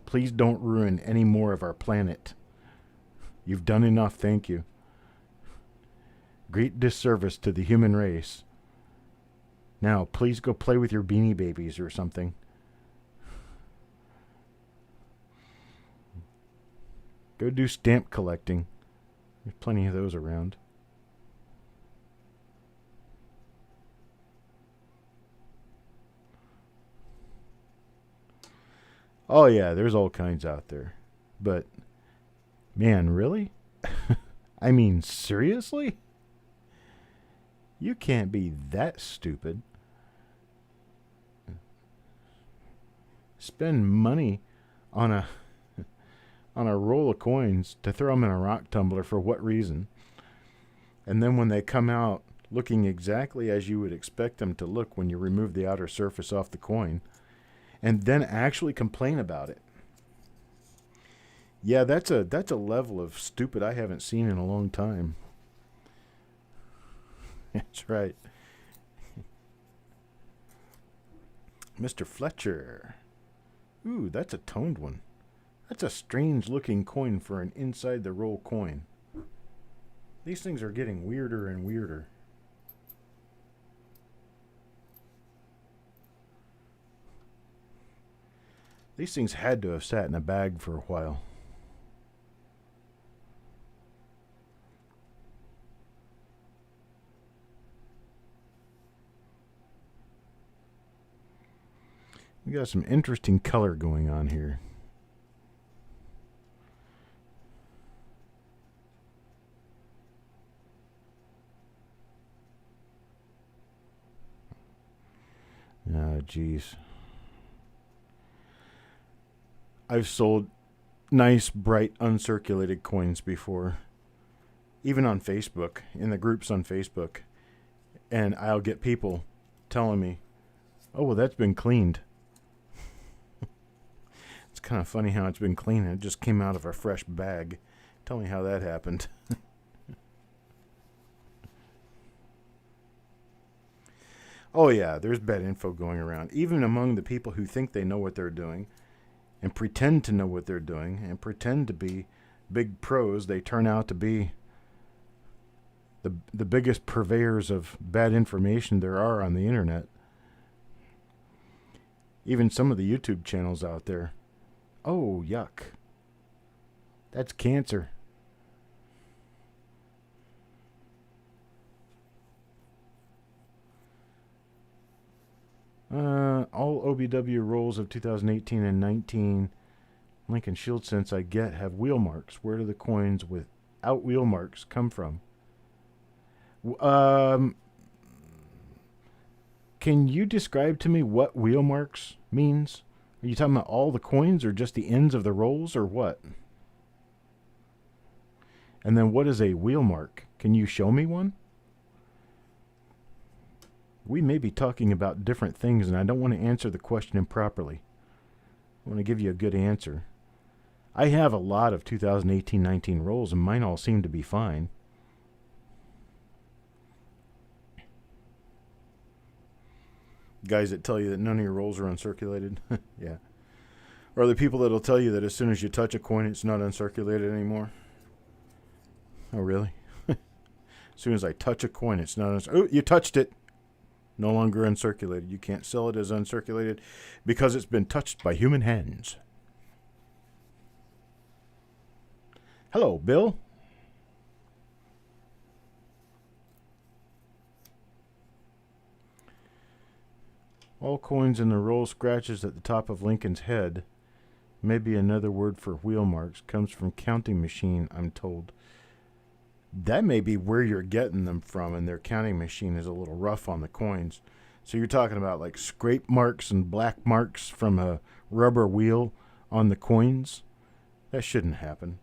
Speaker 1: Please don't ruin any more of our planet. You've done enough, thank you. Great disservice to the human race. Now, please go play with your Beanie Babies or something. Go do stamp collecting. There's plenty of those around. Oh yeah, there's all kinds out there. But, man, really? I mean, seriously? You can't be that stupid. Spend money on a roll of coins to throw them in a rock tumbler for what reason? And then when they come out looking exactly as you would expect them to look when you remove the outer surface off the coin, and then actually complain about it. Yeah, that's a level of stupid I haven't seen in a long time. That's right. Mr. Fletcher. Ooh, that's a toned one. That's a strange looking coin for an inside the roll coin. These things are getting weirder and weirder. These things had to have sat in a bag for a while. We got some interesting color going on here. Oh, geez. I've sold nice, bright, uncirculated coins before. Even on Facebook, in the groups on Facebook. And I'll get people telling me, oh, well, that's been cleaned. It's kind of funny how it's been cleaned. It just came out of a fresh bag. Tell me how that happened. Oh, yeah, there's bad info going around. Even among the people who think they know what they're doing and pretend to know what they're doing and pretend to be big pros, they turn out to be the biggest purveyors of bad information there are on the internet. Even some of the YouTube channels out there. Oh, yuck. That's cancer. All OBW rolls of 2018 and 19 Lincoln Shield cents I get have wheel marks. Where do the coins without wheel marks come from? Can you describe to me what wheel marks means? Are you talking about all the coins or just the ends of the rolls or what? And then what is a wheel mark? Can you show me one? We may be talking about different things, and I don't want to answer the question improperly. I want to give you a good answer. I have a lot of 2018-19 rolls, and mine all seem to be fine. Guys that tell you that none of your rolls are uncirculated. Yeah. Or the people that'll tell you that as soon as you touch a coin, it's not uncirculated anymore. Oh, really? As soon as I touch a coin, it's not uncirculated. Oh, you touched it. No longer uncirculated. You can't sell it as uncirculated because it's been touched by human hands. Hello, Bill. All coins in the roll scratches at the top of Lincoln's head. Maybe another word for wheel marks. Comes from counting machine, I'm told. That may be where you're getting them from, and their counting machine is a little rough on the coins. So you're talking about like scrape marks and black marks from a rubber wheel on the coins? That shouldn't happen.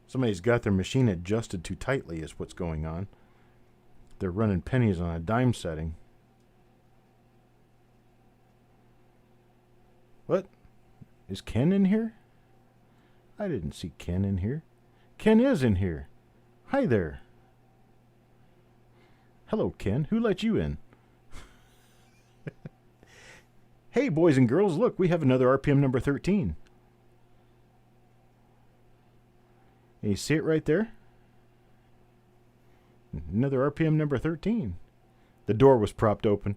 Speaker 1: Somebody's got their machine adjusted too tightly is what's going on. They're running pennies on a dime setting. What? Is Ken in here? I didn't see Ken in here. Ken is in here. Hi there. Hello, Ken. Who let you in? Hey, boys and girls, look, we have another RPM number 13. And you see it right there? Another RPM number 13. The door was propped open.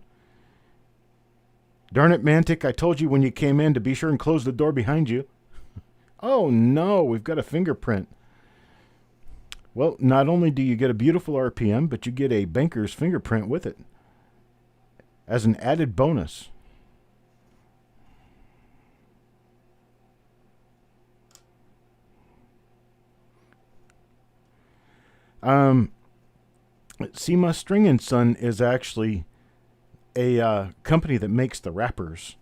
Speaker 1: Darn it, Mantic, I told you when you came in to be sure and close the door behind you. Oh, no, we've got a fingerprint. Well, not only do you get a beautiful RPM, but you get a banker's fingerprint with it as an added bonus. CMUS String & Son is actually a company that makes the wrappers.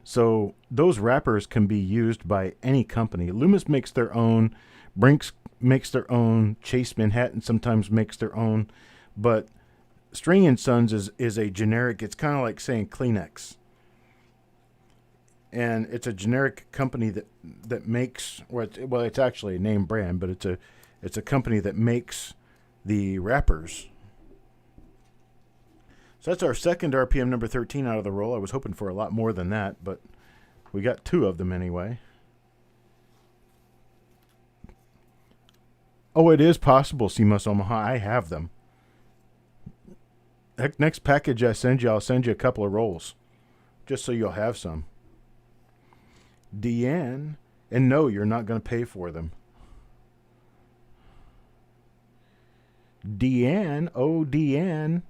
Speaker 1: So those wrappers can be used by any company. Loomis makes their own. Brinks makes their own. Chase Manhattan sometimes makes their own. But String & Sons is a generic. It's kind of like saying Kleenex. And it's a generic company that makes, well, it's actually a name brand, but it's a company that makes the wrappers. So that's our second RPM number 13 out of the roll. I was hoping for a lot more than that, but we got two of them anyway. Oh, it is possible, CMUS Omaha. I have them. Heck, next package I send you, I'll send you a couple of rolls, just so you'll have some. Deanne, and no, you're not going to pay for them. Deanne, oh Deanne.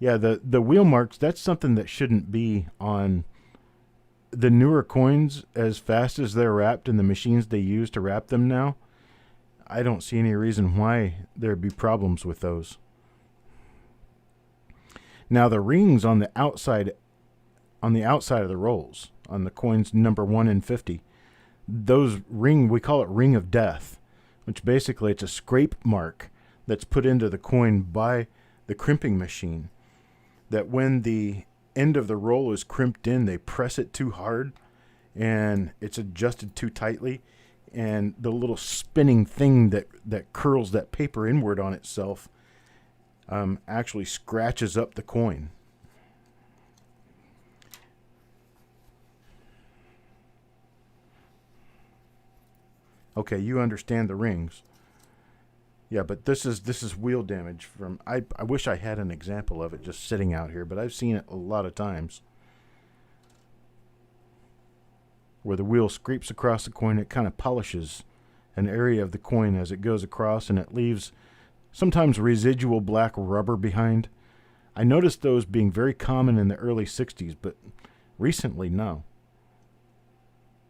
Speaker 1: Yeah, the wheel marks, that's something that shouldn't be on the newer coins as fast as they're wrapped in the machines they use to wrap them now. I don't see any reason why there'd be problems with those. Now the rings on the outside of the rolls, on the coins number 1 and 50, those we call it ring of death, which basically it's a scrape mark that's put into the coin by the crimping machine. That when the end of the roll is crimped in, they press it too hard and it's adjusted too tightly, and the little spinning thing that curls that paper inward on itself actually scratches up the coin. Okay, you understand the rings. Yeah, but this is wheel damage from. I wish I had an example of it just sitting out here, but I've seen it a lot of times. Where the wheel scrapes across the coin, it kind of polishes an area of the coin as it goes across, and it leaves sometimes residual black rubber behind. I noticed those being very common in the early 60s, but recently, no.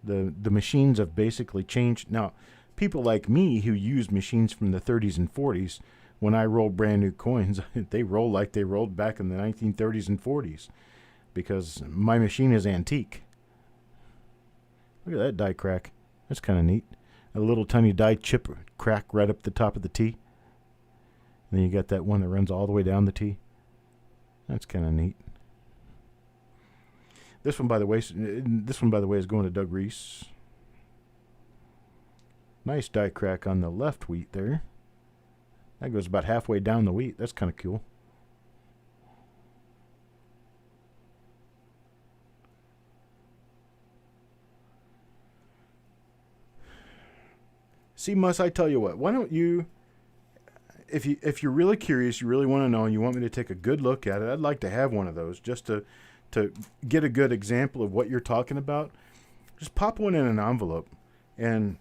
Speaker 1: The machines have basically changed. Now, people like me who used machines from the 30s and 40s, when I roll brand new coins, they roll like they rolled back in the 1930s and 40s. because my machine is antique. Look at that die crack. That's kind of neat. A little tiny die chip crack right up the top of the T. And then you got that one that runs all the way down the T. That's kind of neat. This one, by the way, is going to Doug Reese. Nice die crack on the left wheat there. That goes about halfway down the wheat. That's kind of cool. See, Muss, I tell you what, why don't you, if you're really curious, you really want to know, and you want me to take a good look at it, I'd like to have one of those just to get a good example of what you're talking about. Just pop one in an envelope and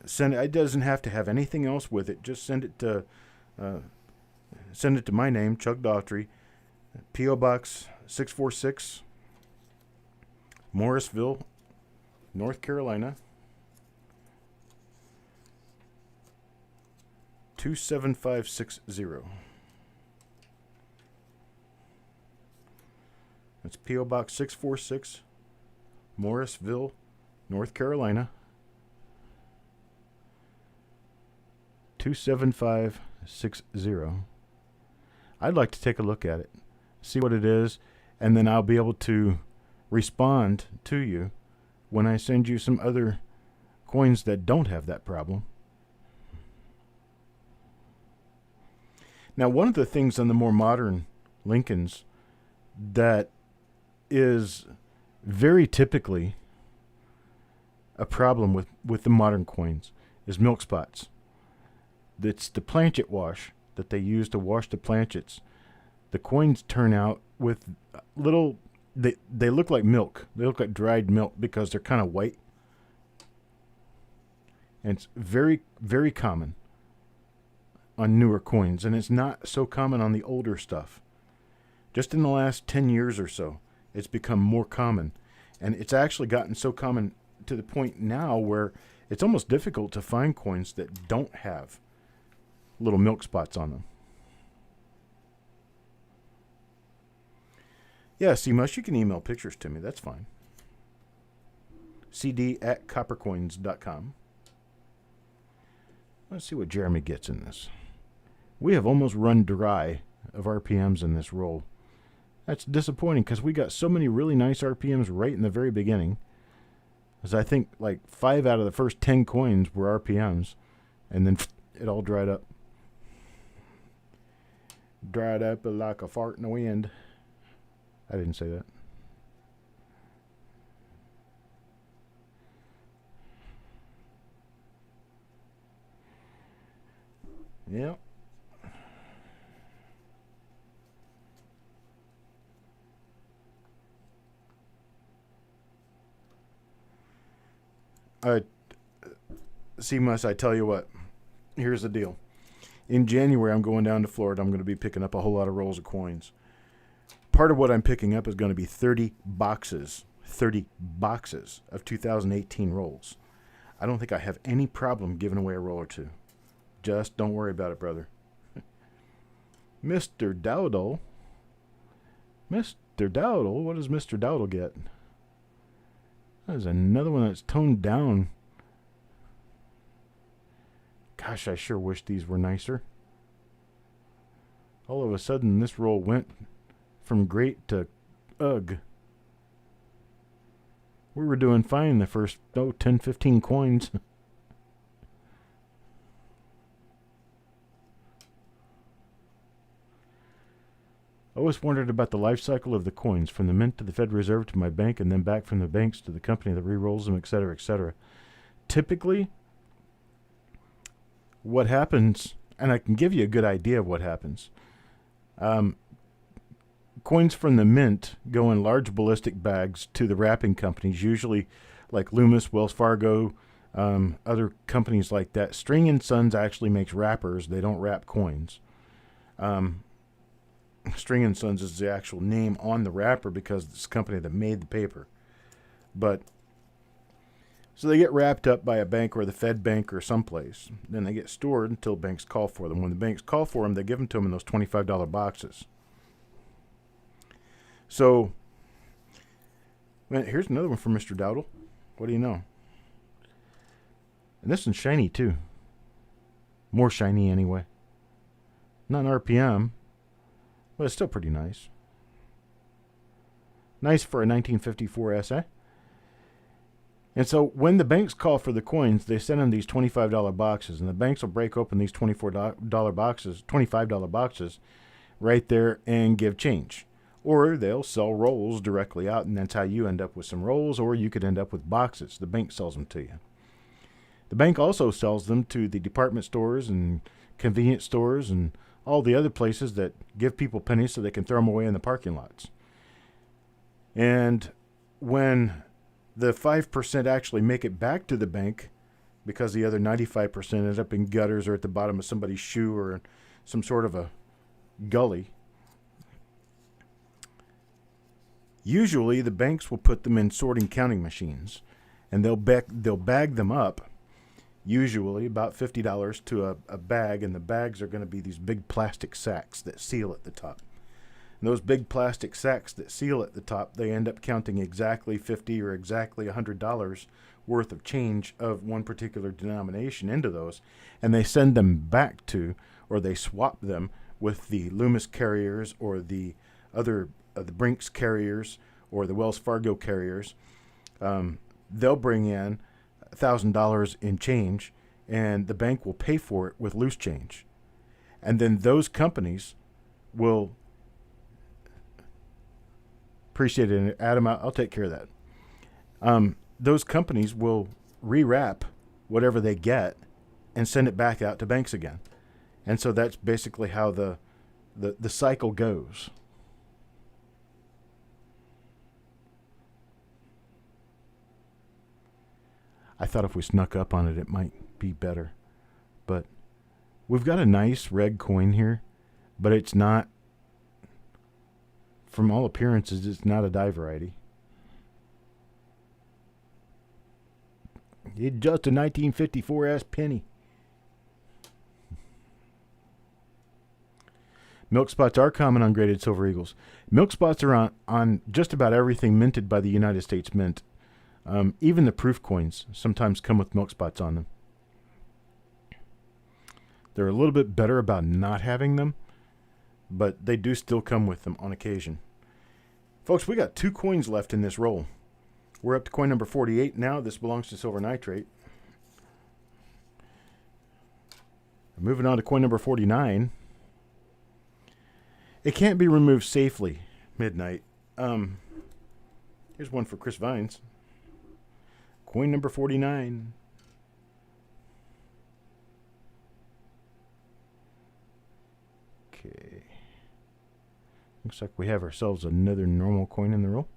Speaker 1: send it. It doesn't have to have anything else with it. Just send it to my name, Chuck Daughtrey, P.O. Box 646, Morrisville, North Carolina, 27560. That's P.O. Box 646, Morrisville, North Carolina, 27560. I'd like to take a look at it, see what it is, and then I'll be able to respond to you when I send you some other coins that don't have that problem. Now, one of the things on the more modern Lincolns that is very typically a problem with the modern coins is milk spots. It's the planchet wash that they use to wash the planchets. The coins turn out with little, they look like milk. They look like dried milk because they're kind of white. And it's very, very common on newer coins, and it's not so common on the older stuff. Just in the last 10 years or so, it's become more common. And it's actually gotten so common to the point now where it's almost difficult to find coins that don't have little milk spots on them. Yeah, C-Mush, you can email pictures to me. That's fine. cd@coppercoins.com. Let's see what Jeremy gets in this. We have almost run dry of RPMs in this roll. That's disappointing because we got so many really nice RPMs right in the very beginning. Because I think like 5 out of the first 10 coins were RPMs, and then it all dried up. Dried up like a fart in the wind. I didn't say that. Yeah. C-Mus, I tell you what. Here's the deal. In January, I'm going down to Florida. I'm going to be picking up a whole lot of rolls of coins. Part of what I'm picking up is going to be 30 boxes of 2018 rolls. I don't think I have any problem giving away a roll or two. Just don't worry about it, brother. Mr. Dowdle. Mr. Dowdle? What does Mr. Dowdle get? There's another one that's toned down. Gosh, I sure wish these were nicer. All of a sudden, this roll went from great to ugh. We were doing fine the first, 10, 15 coins. I always wondered about the life cycle of the coins, from the mint to the Fed Reserve to my bank, and then back from the banks to the company that re-rolls them, etc., etc. Typically, what happens, and I can give you a good idea of what happens. Coins from the mint go in large ballistic bags to the wrapping companies, usually like Loomis, Wells Fargo, other companies like that. String & Sons actually makes wrappers. They don't wrap coins. String & Sons is the actual name on the wrapper because it's the company that made the paper. But so they get wrapped up by a bank or the Fed Bank or someplace. Then they get stored until banks call for them. When the banks call for them, they give them to them in those $25 boxes. So Man, here's another one from Mr. Dowdle. What do you know? And this one's shiny too. More shiny anyway. Not an RPM, but it's still pretty nice. Nice for a 1954 SA. And so when the banks call for the coins, they send them these $25 boxes, and the banks will break open these $25 boxes right there and give change. Or they'll sell rolls directly out, and that's how you end up with some rolls, or you could end up with boxes. The bank sells them to you. The bank also sells them to the department stores and convenience stores and all the other places that give people pennies so they can throw them away in the parking lots. And when the 5% actually make it back to the bank, because the other 95% ends up in gutters or at the bottom of somebody's shoe or some sort of a gully, usually the banks will put them in sorting counting machines, and they'll bag them up, usually about $50 to a bag, and the bags are going to be these big plastic sacks that seal at the top. And those big plastic sacks that seal at the top, they end up counting exactly $50 or exactly $100 worth of change of one particular denomination into those, and they send them back to, or they swap them with the Loomis carriers or the other the Brinks carriers or the Wells Fargo carriers. They'll bring in $1,000 in change, and the bank will pay for it with loose change. And then those companies will appreciate it. Adam, I'll take care of that. Those companies will rewrap whatever they get and send it back out to banks again. And so that's basically how the cycle goes. I thought if we snuck up on it, it might be better. But we've got a nice red coin here, but it's not, from all appearances, it's not a die variety. It's just a 1954 penny. Milk spots are common on graded silver eagles. Milk spots are on just about everything minted by the United States Mint. Even the proof coins sometimes come with milk spots on them. They're a little bit better about not having them, but they do still come with them on occasion. Folks, we got 2 coins left in this roll. We're up to coin number 48 now. This belongs to silver nitrate. Moving on to coin number 49. It can't be removed safely, Midnight. Here's one for Chris Vines. Coin number 49. Okay. Looks like we have ourselves another normal coin in the roll.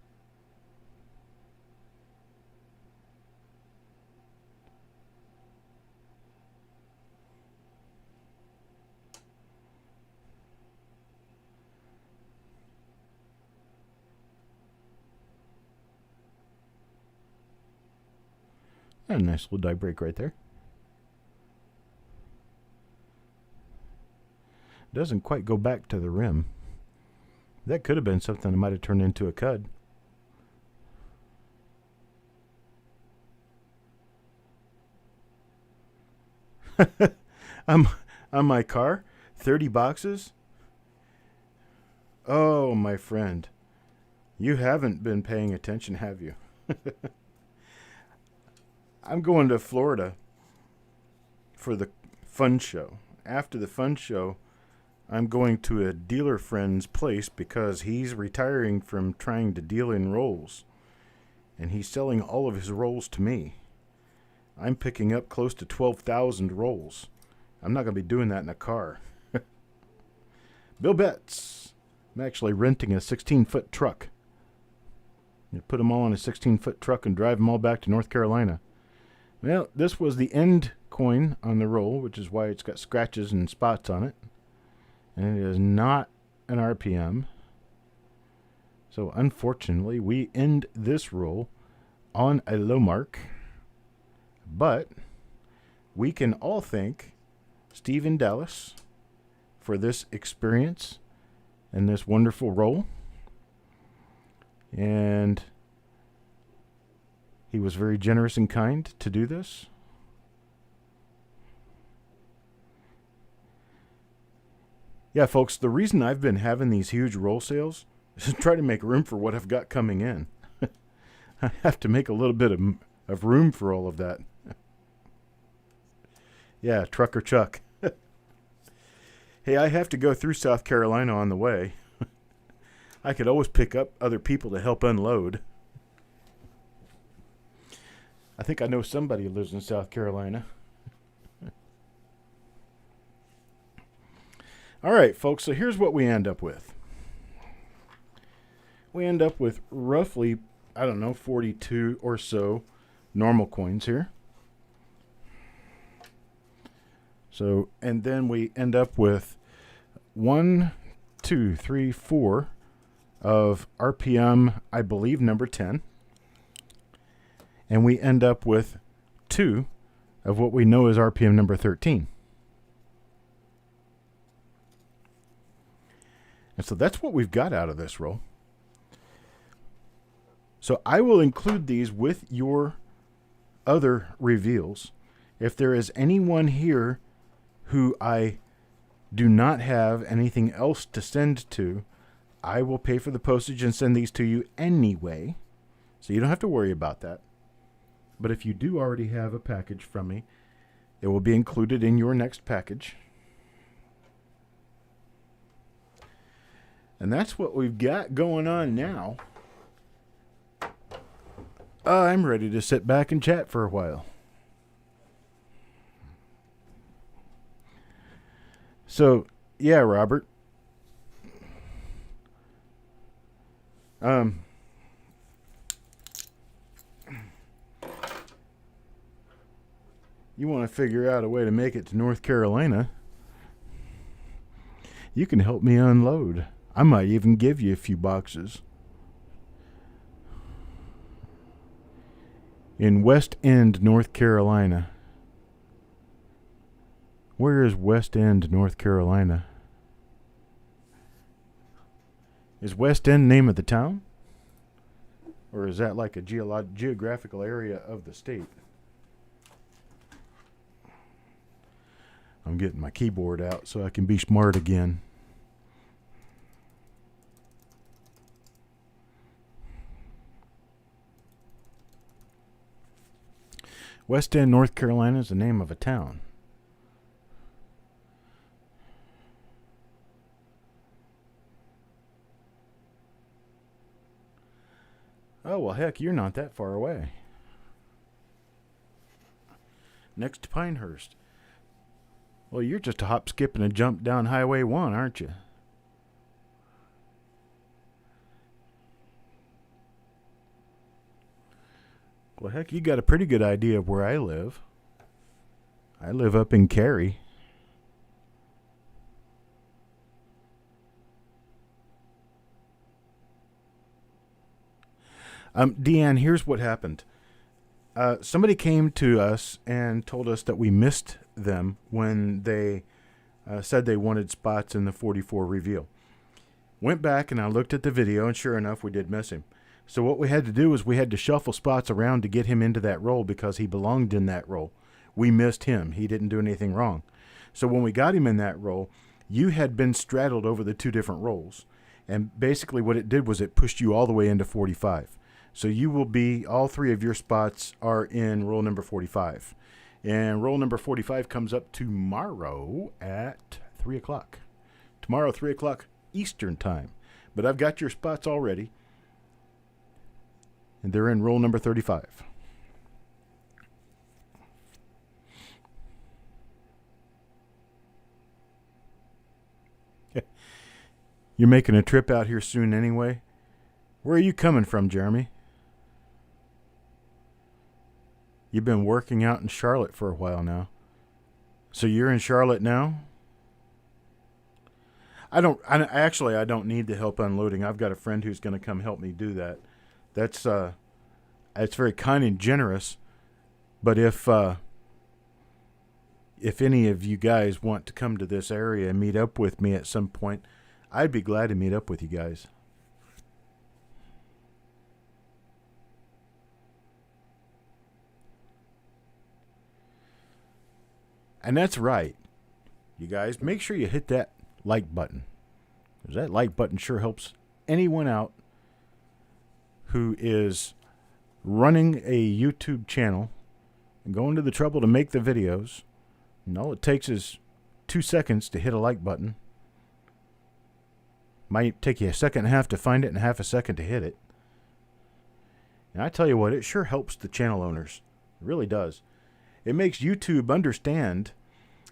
Speaker 1: A nice little die break right there. Doesn't quite go back to the rim. That could have been something that might have turned into a cud. On my car, 30 boxes? Oh, my friend. You haven't been paying attention, have you? I'm going to Florida for the fun show. After the fun show, I'm going to a dealer friend's place because he's retiring from trying to deal in rolls. And he's selling all of his rolls to me. I'm picking up close to 12,000 rolls. I'm not going to be doing that in a car. Bill Betts. I'm actually renting a 16-foot truck. You put them all on a 16-foot truck and drive them all back to North Carolina. Well, this was the end coin on the roll, which is why it's got scratches and spots on it. And it is not an RPM. So, unfortunately, we end this roll on a low mark. But we can all thank Steve Dallas for this experience and this wonderful roll. And He was very generous and kind to do this. Yeah, folks, the reason I've been having these huge roll sales is to try to make room for what I've got coming in. I have to make a little bit of room for all of that. Yeah, Trucker Chuck. Hey, I have to go through South Carolina on the way. I could always pick up other people to help unload. I think I know somebody who lives in South Carolina. All right, folks, so here's what we end up with. We end up with roughly, 42 or so normal coins here. So, and then we end up with 1, 2, 3, 4 of RPM, I believe, number 10. And we end up with 2 of what we know is RPM number 13. And so that's what we've got out of this roll. So I will include these with your other reveals. If there is anyone here who I do not have anything else to send to, I will pay for the postage and send these to you anyway. So you don't have to worry about that. But if you do already have a package from me, it will be included in your next package. And that's what we've got going on now. I'm ready to sit back and chat for a while. So, yeah, Robert. You want to figure out a way to make it to North Carolina? You can help me unload. I might even give you a few boxes. In West End, North Carolina. Where is West End, North Carolina? Is West End name of the town? Or is that like a geographical area of the state? I'm getting my keyboard out so I can be smart again. West End, North Carolina is the name of a town. Oh, well, heck, you're not that far away. Next to Pinehurst. Well, you're just a hop, skip, and a jump down Highway 1, aren't you? Well, heck, you got a pretty good idea of where I live. I live up in Cary. Deanne, here's what happened. Somebody came to us and told us that we missed them when they said they wanted spots in the 44 reveal. Went back and I looked at the video, and sure enough, we did miss him. So what we had to do was we had to shuffle spots around to get him into that roll because he belonged in that roll. We missed him. He didn't do anything wrong. So when we got him in that roll, you had been straddled over the two different rolls. And basically what it did was it pushed you all the way into 45. So you will be, all three of your spots are in roll number 45. And roll number 45 comes up tomorrow at 3 o'clock. Tomorrow, 3 o'clock Eastern time. But I've got your spots already. And they're in roll number 35. You're making a trip out here soon anyway? Where are you coming from, Jeremy? You've been working out in Charlotte for a while now. So you're in Charlotte now? I don't need the help unloading. I've got a friend who's going to come help me do that. That's it's very kind and generous. But if any of you guys want to come to this area and meet up with me at some point, I'd be glad to meet up with you guys. And that's right. You guys, make sure you hit that like button. Because that like button sure helps anyone out who is running a YouTube channel and going to the trouble to make the videos. And all it takes is 2 seconds to hit a like button. Might take you a second and a half to find it and half a second to hit it. And I tell you what, it sure helps the channel owners. It really does. It makes YouTube understand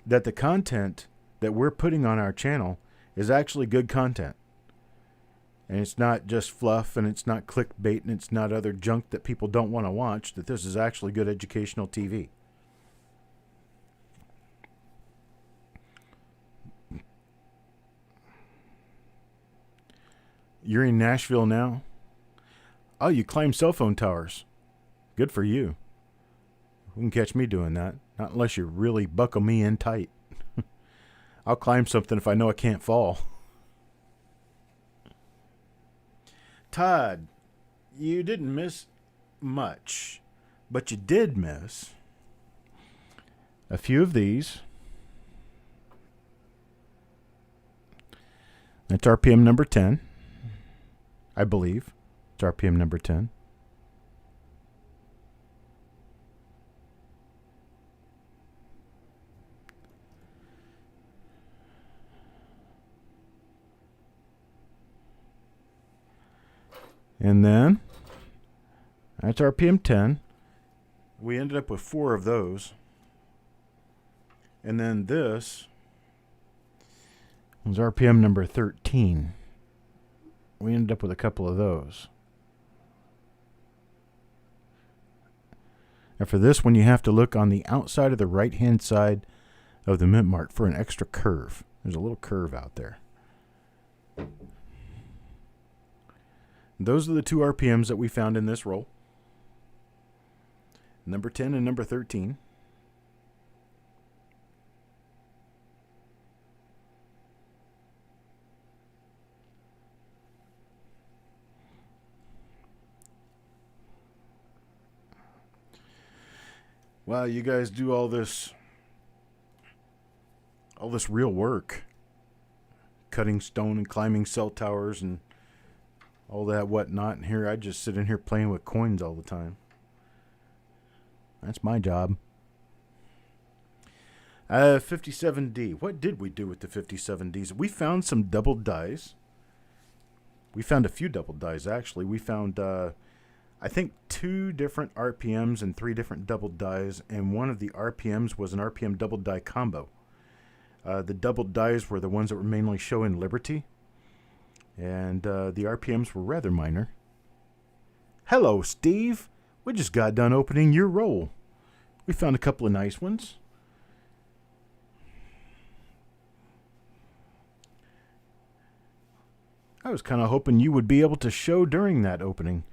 Speaker 1: that the content that we're putting on our channel is actually good content. And it's not just fluff, and it's not clickbait, and it's not other junk that people don't want to watch, that this is actually good educational TV. You're in Nashville now? Oh, you climb cell phone towers. Good for you. You can catch me doing that. Not unless you really buckle me in tight. I'll climb something if I know I can't fall. Todd, you didn't miss much, but you did miss a few of these. That's RPM number 10, I believe. It's RPM number 10. And then, that's RPM 10. We ended up with 4 of those. And then this was RPM number 13. We ended up with a couple of those. Now for this one, you have to look on the outside of the right-hand side of the mint mark for an extra curve. There's a little curve out there. Those are the 2 RPMs that we found in this roll. Number 10 and number 13. Wow, you guys do all this real work. Cutting stone and climbing cell towers and all that whatnot, and here I just sit in here playing with coins all the time. That's my job. 57D. What did we do with the 57Ds? We found some double dies. We found a few double dies, actually. We found, I think, 2 different RPMs and 3 different double dies, and one of the RPMs was an RPM double die combo. The double dies were the ones that were mainly showing Liberty. And the RPMs were rather minor. Hello, Steve. We just got done opening your roll. We found a couple of nice ones. I was kind of hoping you would be able to show during that opening.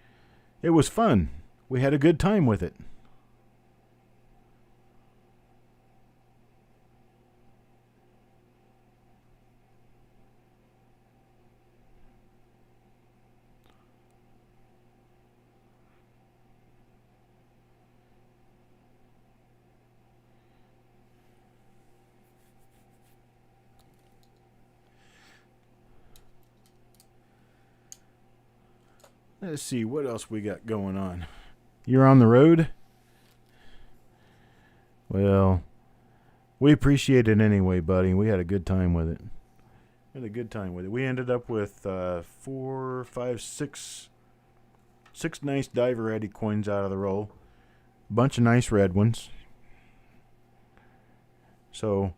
Speaker 1: It was fun. We had a good time with it. Let's see what else we got going on. You're on the road? Well, we appreciate it anyway, buddy. We had a good time with it. We ended up with 4, 5, 6 nice die variety coins out of the roll. Bunch of nice red ones. So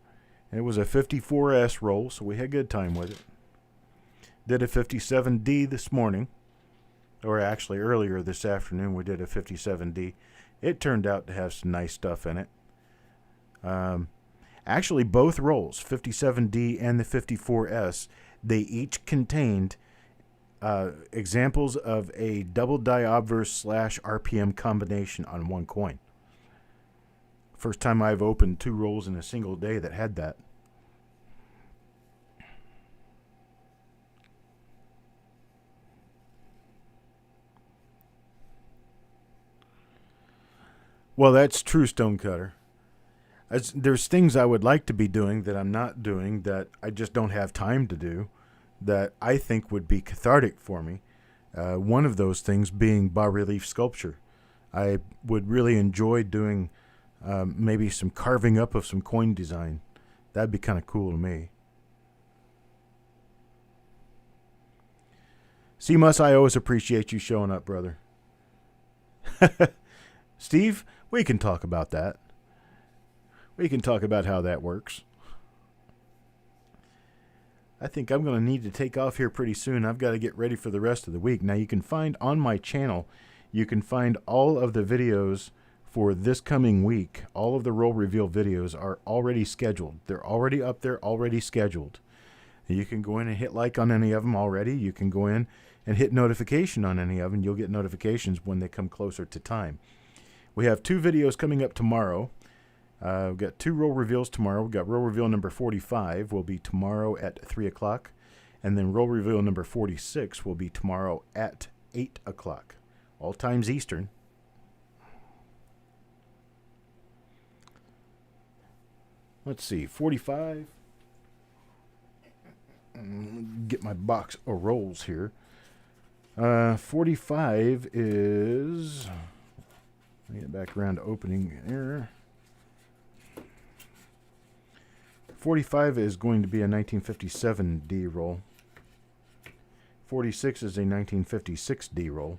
Speaker 1: it was a 54S roll, so we had a good time with it. Did a 57D this morning. Or actually earlier this afternoon we did a 57D. It turned out to have some nice stuff in it. Actually both rolls, 57D and the 54S, they each contained examples of a double die obverse / RPM combination on one coin. First time I've opened 2 rolls in a single day that had that. Well, that's true, Stonecutter. there's things I would like to be doing that I'm not doing, that I just don't have time to do, that I think would be cathartic for me. One of those things being bas-relief sculpture. I would really enjoy doing maybe some carving up of some coin design. That'd be kind of cool to me. C-Mus, I always appreciate you showing up, brother. Steve, we can talk about that. We can talk about how that works. I think I'm going to need to take off here pretty soon. I've got to get ready for the rest of the week. Now, you can find on my channel, you can find all of the videos for this coming week. All of the roll reveal videos are already scheduled. They're already up there, already scheduled. You can go in and hit like on any of them already. You can go in and hit notification on any of them. You'll get notifications when they come closer to time. We have 2 videos coming up tomorrow. We've got 2 roll reveals tomorrow. We've got roll reveal number 45 will be tomorrow at 3 o'clock. And then roll reveal number 46 will be tomorrow at 8 o'clock. All times Eastern. Let's see, 45. Get my box of rolls here. 45 is... Let me get back around to opening here. 45 is going to be a 1957 D roll. 46 is a 1956 D roll.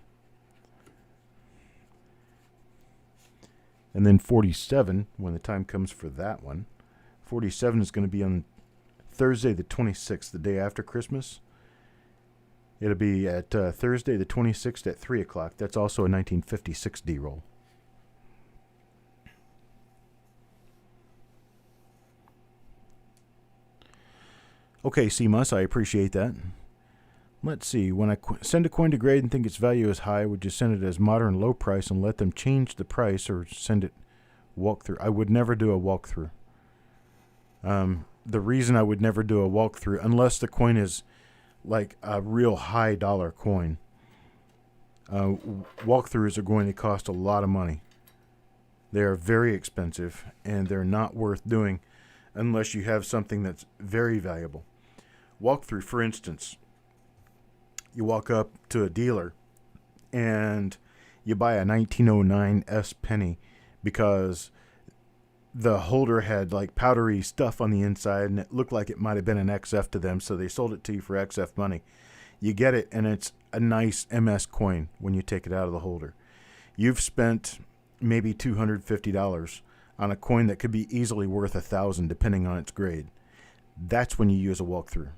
Speaker 1: And then 47, when the time comes for that one, 47 is going to be on Thursday the 26th, the day after Christmas. It'll be at Thursday the 26th at 3 o'clock. That's also a 1956 D roll. Okay, C-Mus, I appreciate that. Let's see. When I send a coin to grade and think its value is high, would you send it as modern low price and let them change the price, or send it walkthrough? I would never do a walkthrough. The reason I would never do a walkthrough, unless the coin is like a real high dollar coin, walkthroughs are going to cost a lot of money. They are very expensive, and they're not worth doing unless you have something that's very valuable. Walkthrough, for instance, you walk up to a dealer and you buy a 1909 S penny because the holder had like powdery stuff on the inside and it looked like it might have been an XF to them, so they sold it to you for XF money. You get it and it's a nice MS coin when you take it out of the holder. You've spent maybe $250 on a coin that could be easily worth $1,000 depending on its grade. That's when you use a walkthrough.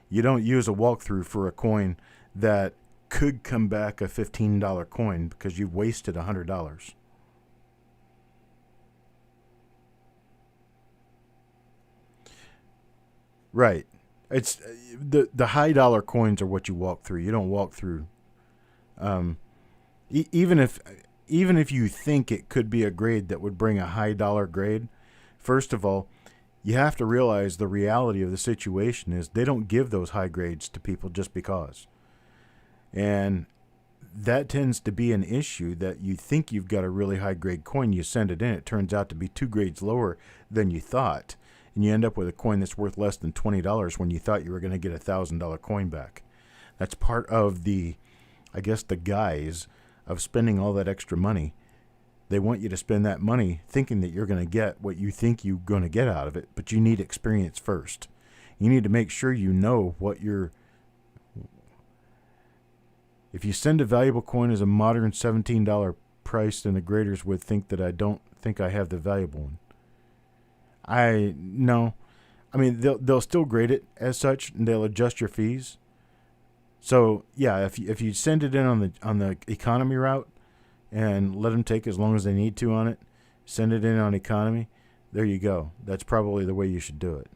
Speaker 1: You don't use a walkthrough for a coin that could come back a $15 coin because you've wasted $100. Right. It's the high dollar coins are what you walk through. You don't walk through. Even if you think it could be a grade that would bring a high dollar grade, first of all, you have to realize the reality of the situation is they don't give those high grades to people just because. And that tends to be an issue, that you think you've got a really high grade coin, you send it in, it turns out to be 2 grades lower than you thought, and you end up with a coin that's worth less than $20 when you thought you were going to get a $1,000 coin back. That's part of the, I guess, the guise of spending all that extra money. They want you to spend that money thinking that you're going to get what you think you're going to get out of it, but you need experience first. You need to make sure you know what you're... If you send a valuable coin as a modern $17 price, then the graders would think that I don't think I have the valuable one. No. I mean, they'll still grade it as such, and they'll adjust your fees. So yeah, if you send it in on the economy route and let them take as long as they need to on it, send it in on economy, there you go. That's probably the way you should do it.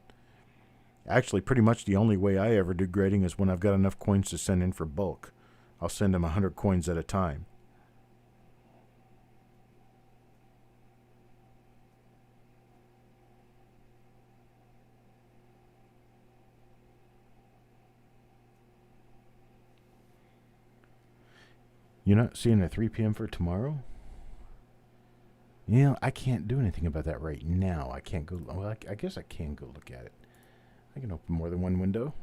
Speaker 1: Actually, pretty much the only way I ever do grading is when I've got enough coins to send in for bulk. I'll send them 100 coins at a time. You're not seeing a 3 p.m. for tomorrow? You know, I can't do anything about that right now. I can't go. Well, I guess I can go look at it. I can open more than one window.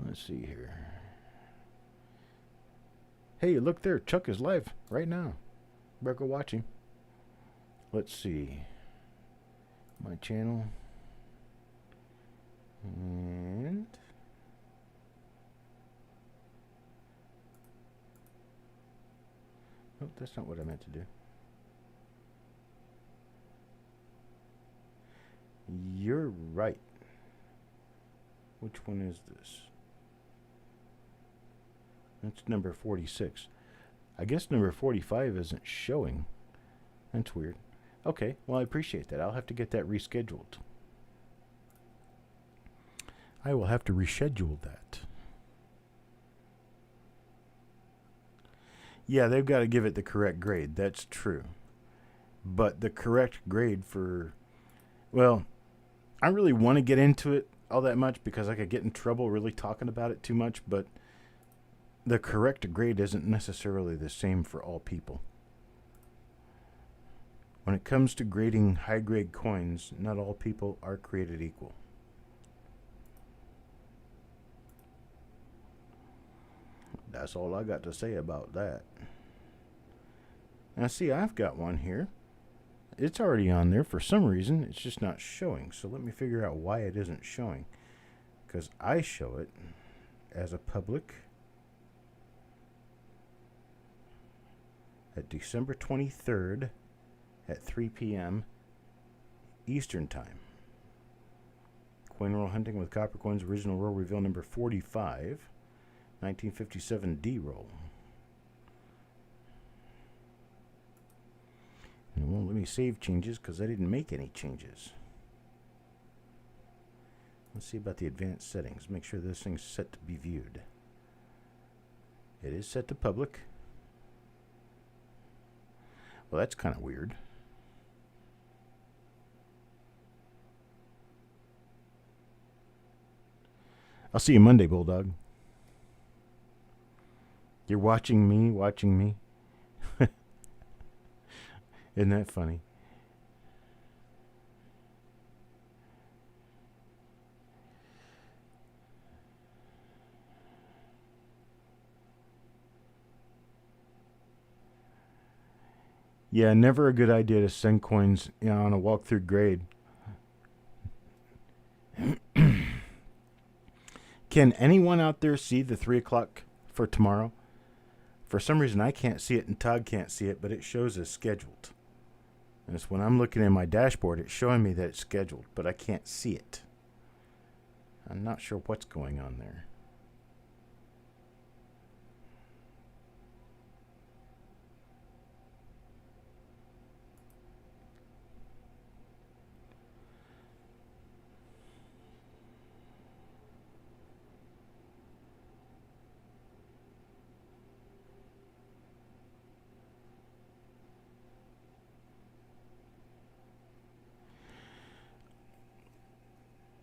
Speaker 1: Let's see here. Hey, look there. Chuck is live right now. Better go watch him. Let's see. My channel. And... oh, that's not what I meant to do. You're right. Which one is this? That's number 46. I guess number 45 isn't showing. That's weird. Okay, well, I appreciate that. I'll have to get that rescheduled. I will have to reschedule that. Yeah, they've got to give it the correct grade. That's true. But the correct grade for... well, I really want to get into it all that much because I could get in trouble really talking about it too much, but the correct grade isn't necessarily the same for all people. When it comes to grading high-grade coins, not all people are created equal. That's all I got to say about that. Now, see, I've got one here. It's already on there. For some reason, it's just not showing. So let me figure out why it isn't showing. Because I show it as a public at December 23rd at 3 p.m. Eastern Time. Coin roll hunting with Coppercoins, original roll reveal number 45, 1957 D roll. And it won't let me save changes because I didn't make any changes. Let's see about the advanced settings. Make sure this thing's set to be viewed. It is set to public. Well, that's kind of weird. I'll see you Monday, Bulldog. You're watching me, watching me. Isn't that funny? Yeah, never a good idea to send coins, you know, on a walkthrough grade. Can anyone out there see the 3 o'clock for tomorrow? For some reason, I can't see it and Todd can't see it, but it shows as scheduled. And it's when I'm looking at my dashboard, it's showing me that it's scheduled, but I can't see it. I'm not sure what's going on there.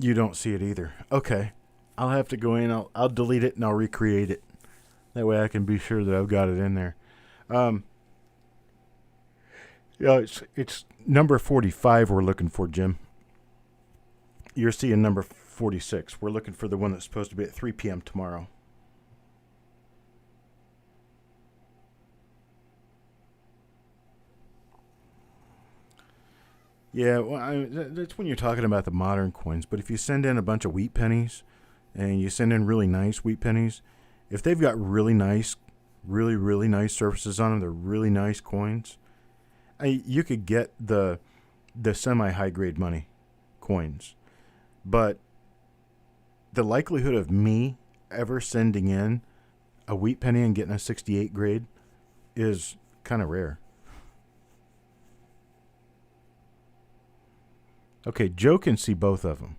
Speaker 1: You don't see it either. Okay. I'll have to go in. I'll delete it and I'll recreate it. That way I can be sure that I've got it in there. Yeah, it's number 45 we're looking for, Jim. You're seeing number 46. We're looking for the one that's supposed to be at 3 p.m. tomorrow. Yeah, well, that's when you're talking about the modern coins. But if you send in a bunch of wheat pennies, and you send in really nice wheat pennies, if they've got really nice, really nice surfaces on them, they're really nice coins. You could get the semi-high grade money coins, but the likelihood of me ever sending in a wheat penny and getting a 68 grade is kind of rare. Okay, Joe can see both of them.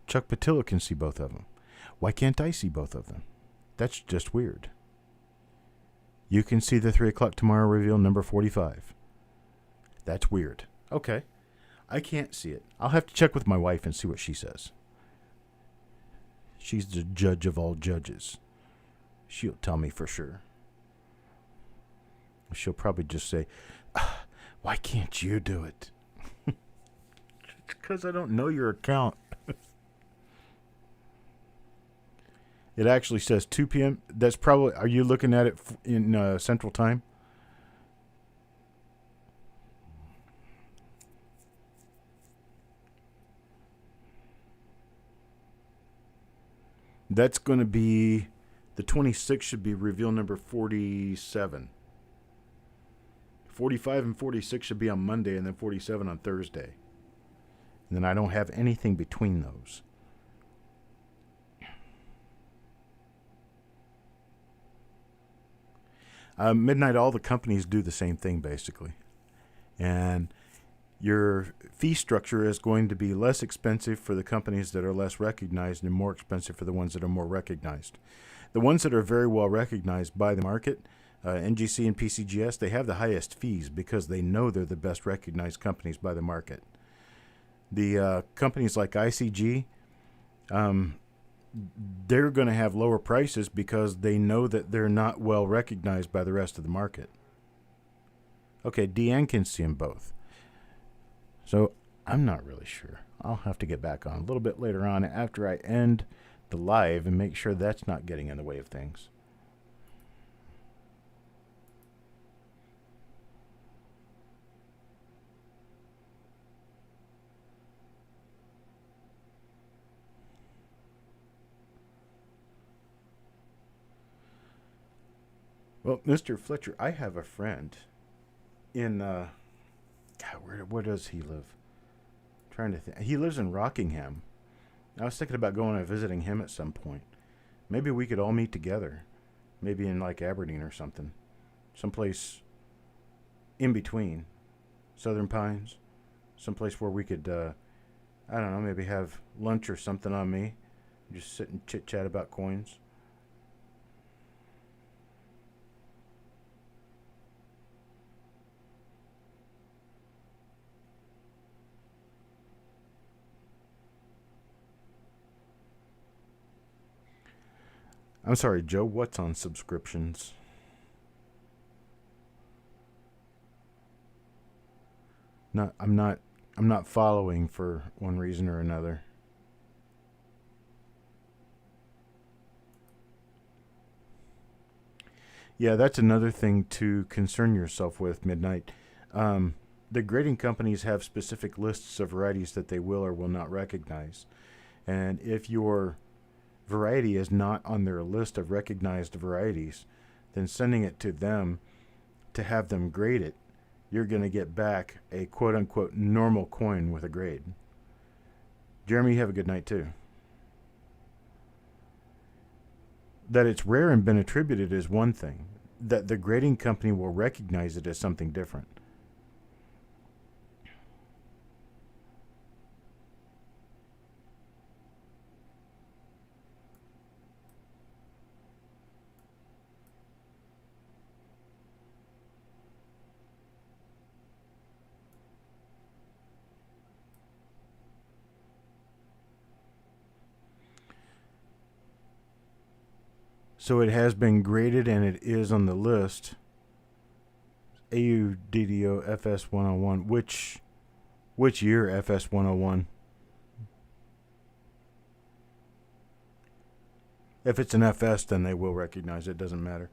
Speaker 1: Chuck Patilla can see both of them. Why can't I see both of them? That's just weird. You can see the 3 o'clock tomorrow reveal number 45. That's weird. Okay. I can't see it. I'll have to check with my wife and see what she says. She's the judge of all judges. She'll tell me for sure. She'll probably just say, Why can't you do it? It's because I don't know your account. It actually says 2 p.m. That's probably, are you looking at it in Central Time? That's going to be, the 26th should be reveal number 47. 45 and 46 should be on Monday, and then 47 on Thursday. And then I don't have anything between those. Midnight, all the companies do the same thing, basically. And your fee structure is going to be less expensive for the companies that are less recognized and more expensive for the ones that are more recognized. The ones that are very well recognized by the market, NGC and PCGS, they have the highest fees because they know they're the best recognized companies by the market. The companies like ICG, they're going to have lower prices because they know that they're not well recognized by the rest of the market. Okay, DN can see them both. So I'm not really sure. I'll have to get back on a little bit later on after I end the live and make sure that's not getting in the way of things. Well, Mr. Fletcher, I have a friend in, God, where does he live? I'm trying to think. He lives in Rockingham. I was thinking about going and visiting him at some point. Maybe we could all meet together. Maybe in like Aberdeen or something. Someplace in between. Southern Pines. Someplace where we could, I don't know, maybe have lunch or something on me. Just sit and chit-chat about coins. I'm sorry, Joe, what's on subscriptions? I'm not following for one reason or another. Yeah, that's another thing to concern yourself with, Midnight. The grading companies have specific lists of varieties that they will or will not recognize. And if your variety is not on their list of recognized varieties, then sending it to them to have them grade it, you're going to get back a quote-unquote normal coin with a grade. Jeremy, you have a good night too. That it's rare and been attributed is one thing. That the grading company will recognize it as something different. So it has been graded and it is on the list. AUDDO FS 101. Which year FS 101? If it's an FS, then they will recognize it. Doesn't matter.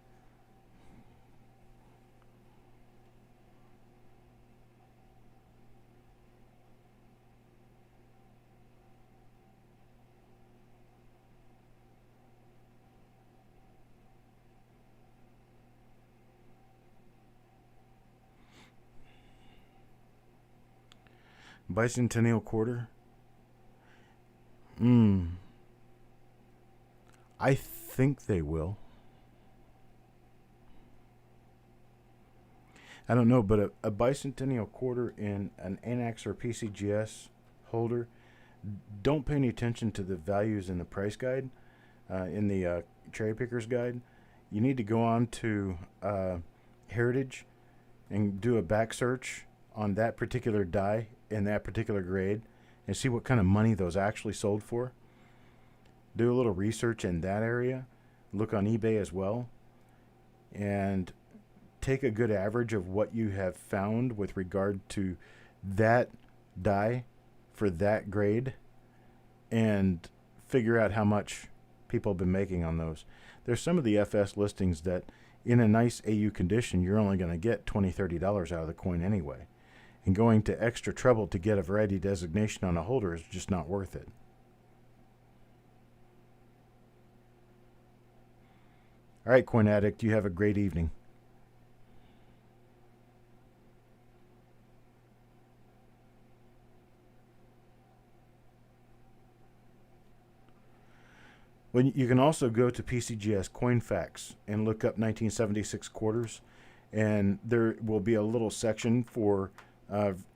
Speaker 1: Bicentennial quarter? I think they will. I don't know, but a bicentennial quarter in an ANAX or PCGS holder, don't pay any attention to the values in the price guide, in the cherry pickers guide. You need to go on to Heritage and do a back search on that particular die in that particular grade and see what kind of money those actually sold for. Do a little research in that area. Look on eBay as well. And take a good average of what you have found with regard to that die for that grade and figure out how much people have been making on those. There's some of the FS listings that in a nice AU condition, you're only going to get $20, $30 out of the coin anyway. And going to extra trouble to get a variety designation on a holder is just not worth it. All right, Coin Addict, you have a great evening. Well, you can also go to PCGS CoinFacts and look up 1976 quarters, and there will be a little section for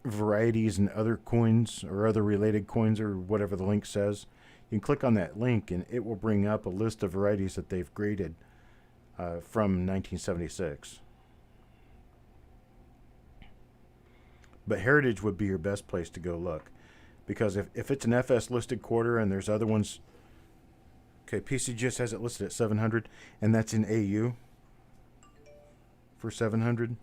Speaker 1: varieties and other coins or other related coins or whatever the link says. You can click on that link, and it will bring up a list of varieties that they've graded from 1976. But Heritage would be your best place to go look, because if it's an FS listed quarter and there's other ones. Okay, PCGS has it listed at 700, and that's in AU for 700.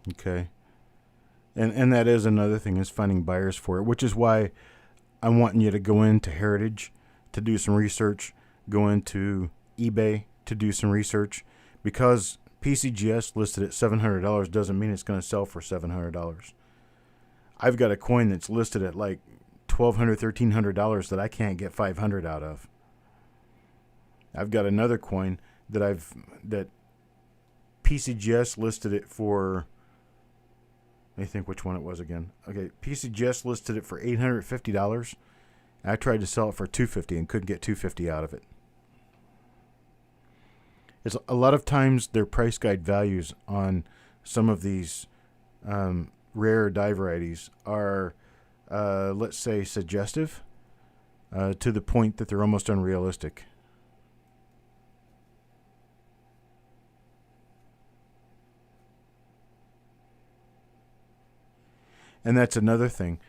Speaker 1: Okay. And that is another thing, is finding buyers for it, which is why I'm wanting you to go into Heritage to do some research, go into eBay to do some research, because PCGS listed at $700 doesn't mean it's going to sell for $700. I've got a coin that's listed at like $1,200, $1,300 that I can't get $500 out of. I've got another coin that PCGS listed it for. Let me think which one it was again. Okay, PCGS listed it for $850. I tried to sell it for $250 and couldn't get $250 out of it. It's a lot of times their price guide values on some of these rare die varieties are, let's say, suggestive to the point that they're almost unrealistic. And that's another thing.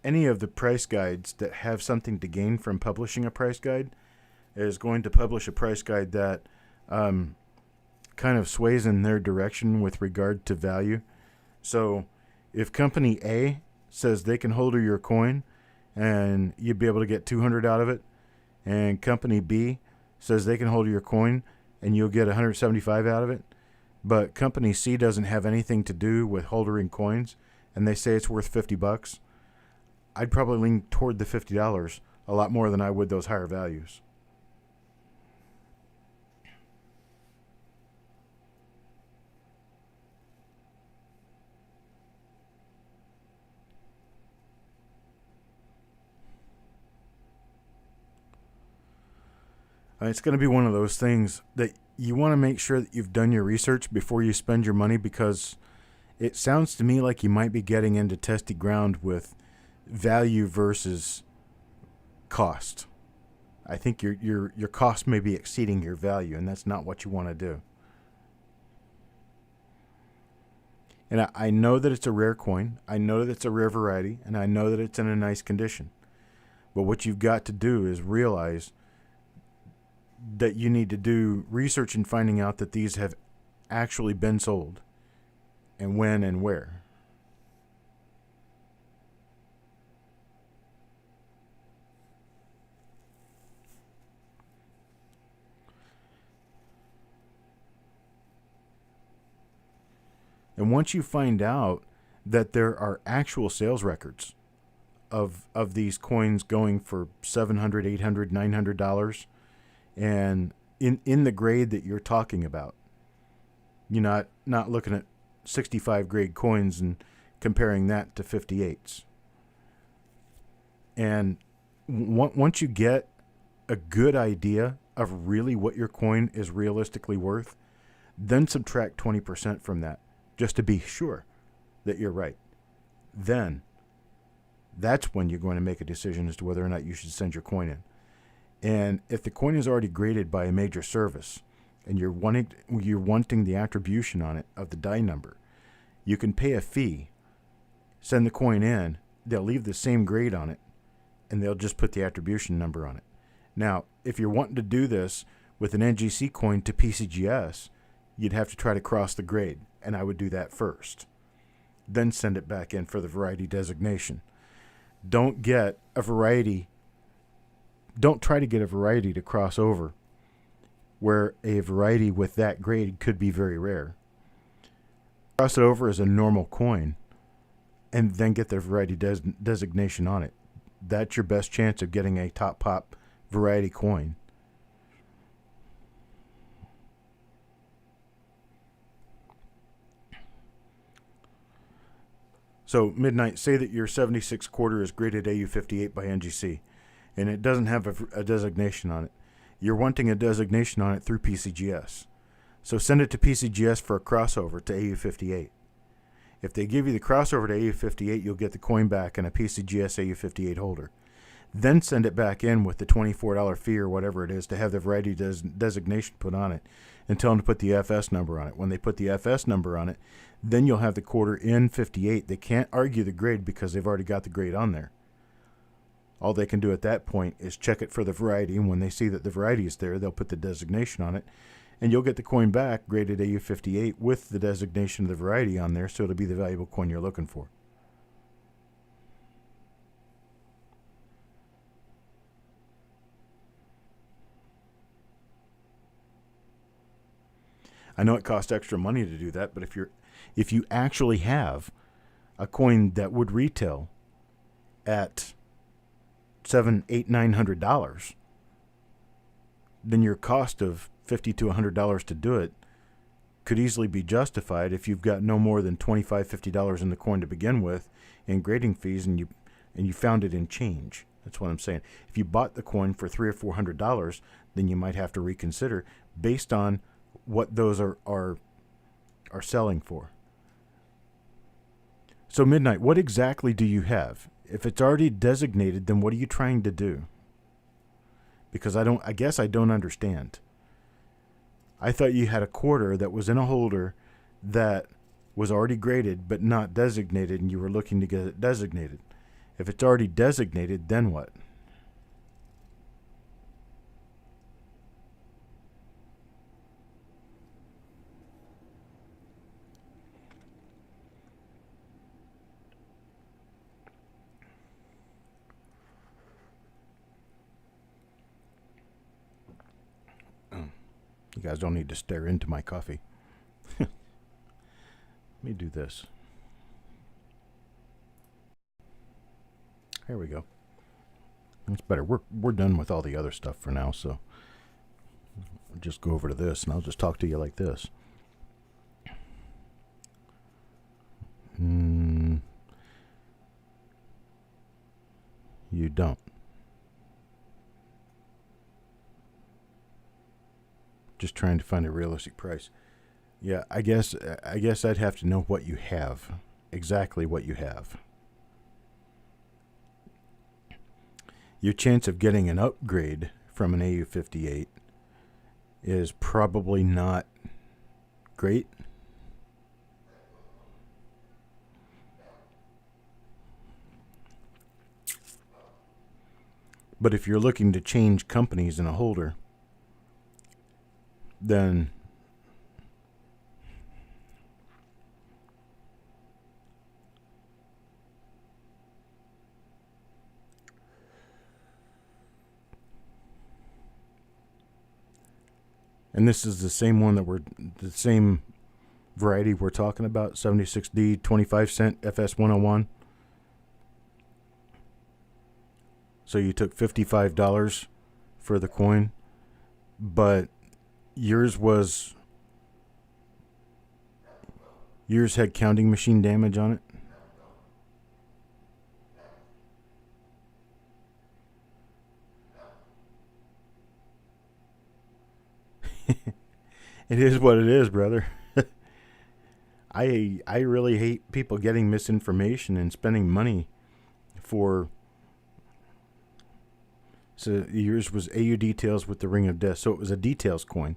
Speaker 1: Any of the price guides that have something to gain from publishing a price guide is going to publish a price guide that kind of sways in their direction with regard to value. So if company A says they can hold your coin and you'd be able to get $200 out of it, and company B says they can hold your coin and you'll get $175 out of it, but company C doesn't have anything to do with holdering coins, and they say it's worth $50, I'd probably lean toward the $50 a lot more than I would those higher values. It's going to be one of those things that you want to make sure that you've done your research before you spend your money, because it sounds to me like you might be getting into testy ground with value versus cost. I think your cost may be exceeding your value, and that's not what you want to do. And I know that it's a rare coin. I know that it's a rare variety, and I know that it's in a nice condition. But what you've got to do is realize that you need to do research in finding out that these have actually been sold, and when and where. And once you find out that there are actual sales records of these coins going for $700, $800, $900, and in the grade that you're talking about, you're not looking at 65 grade coins and comparing that to 58s. And once you get a good idea of really what your coin is realistically worth, then subtract 20% from that just to be sure that you're right. Then that's when you're going to make a decision as to whether or not you should send your coin in. And if the coin is already graded by a major service and you're wanting the attribution on it of the die number, you can pay a fee, send the coin in, they'll leave the same grade on it, and they'll just put the attribution number on it. Now, if you're wanting to do this with an NGC coin to PCGS, you'd have to try to cross the grade, and I would do that first. Then send it back in for the variety designation. Don't try to get a variety to cross over where a variety with that grade could be very rare. Cross it over as a normal coin and then get the variety designation on it. That's your best chance of getting a top pop variety coin. So Midnight, say that your 76 quarter is graded AU58 by NGC and it doesn't have a designation on it. You're wanting a designation on it through PCGS. So send it to PCGS for a crossover to AU58. If they give you the crossover to AU58, you'll get the coin back and a PCGS AU58 holder. Then send it back in with the $24 fee or whatever it is to have the variety designation put on it and tell them to put the FS number on it. When they put the FS number on it, then you'll have the quarter in 58. They can't argue the grade because they've already got the grade on there. All they can do at that point is check it for the variety, and when they see that the variety is there, they'll put the designation on it, and you'll get the coin back graded AU58 with the designation of the variety on there, so it'll be the valuable coin you're looking for. I know it costs extra money to do that, but if you actually have a coin that would retail at $700, $800, $900, then your cost of $50 to $100 to do it could easily be justified if you've got no more than $25, $50 in the coin to begin with in grading fees, and you found it in change. That's what I'm saying. If you bought the coin for $300 or $400, then you might have to reconsider based on what those are selling for. So Midnight, what exactly do you have? If it's already designated, then what are you trying to do? Because I guess I don't understand. I thought you had a quarter that was in a holder that was already graded but not designated, and you were looking to get it designated. If it's already designated, then what? You guys don't need to stare into my coffee. Let me do this. There we go. That's better. We're done with all the other stuff for now, so I'll just go over to this, and I'll just talk to you like this. You don't. Just trying to find a realistic price. Yeah, I guess I'd have to know what you have. Exactly what you have. Your chance of getting an upgrade from an AU58 is probably not great. But if you're looking to change companies in a holder, then and this is the same one that the same variety we're talking about, 76D 25 cent FS101. So you took $55 for the coin, but yours had counting machine damage on it. It is what it is, brother. I really hate people getting misinformation and spending money for. So yours was AU Details with the Ring of Death. So it was a Details coin.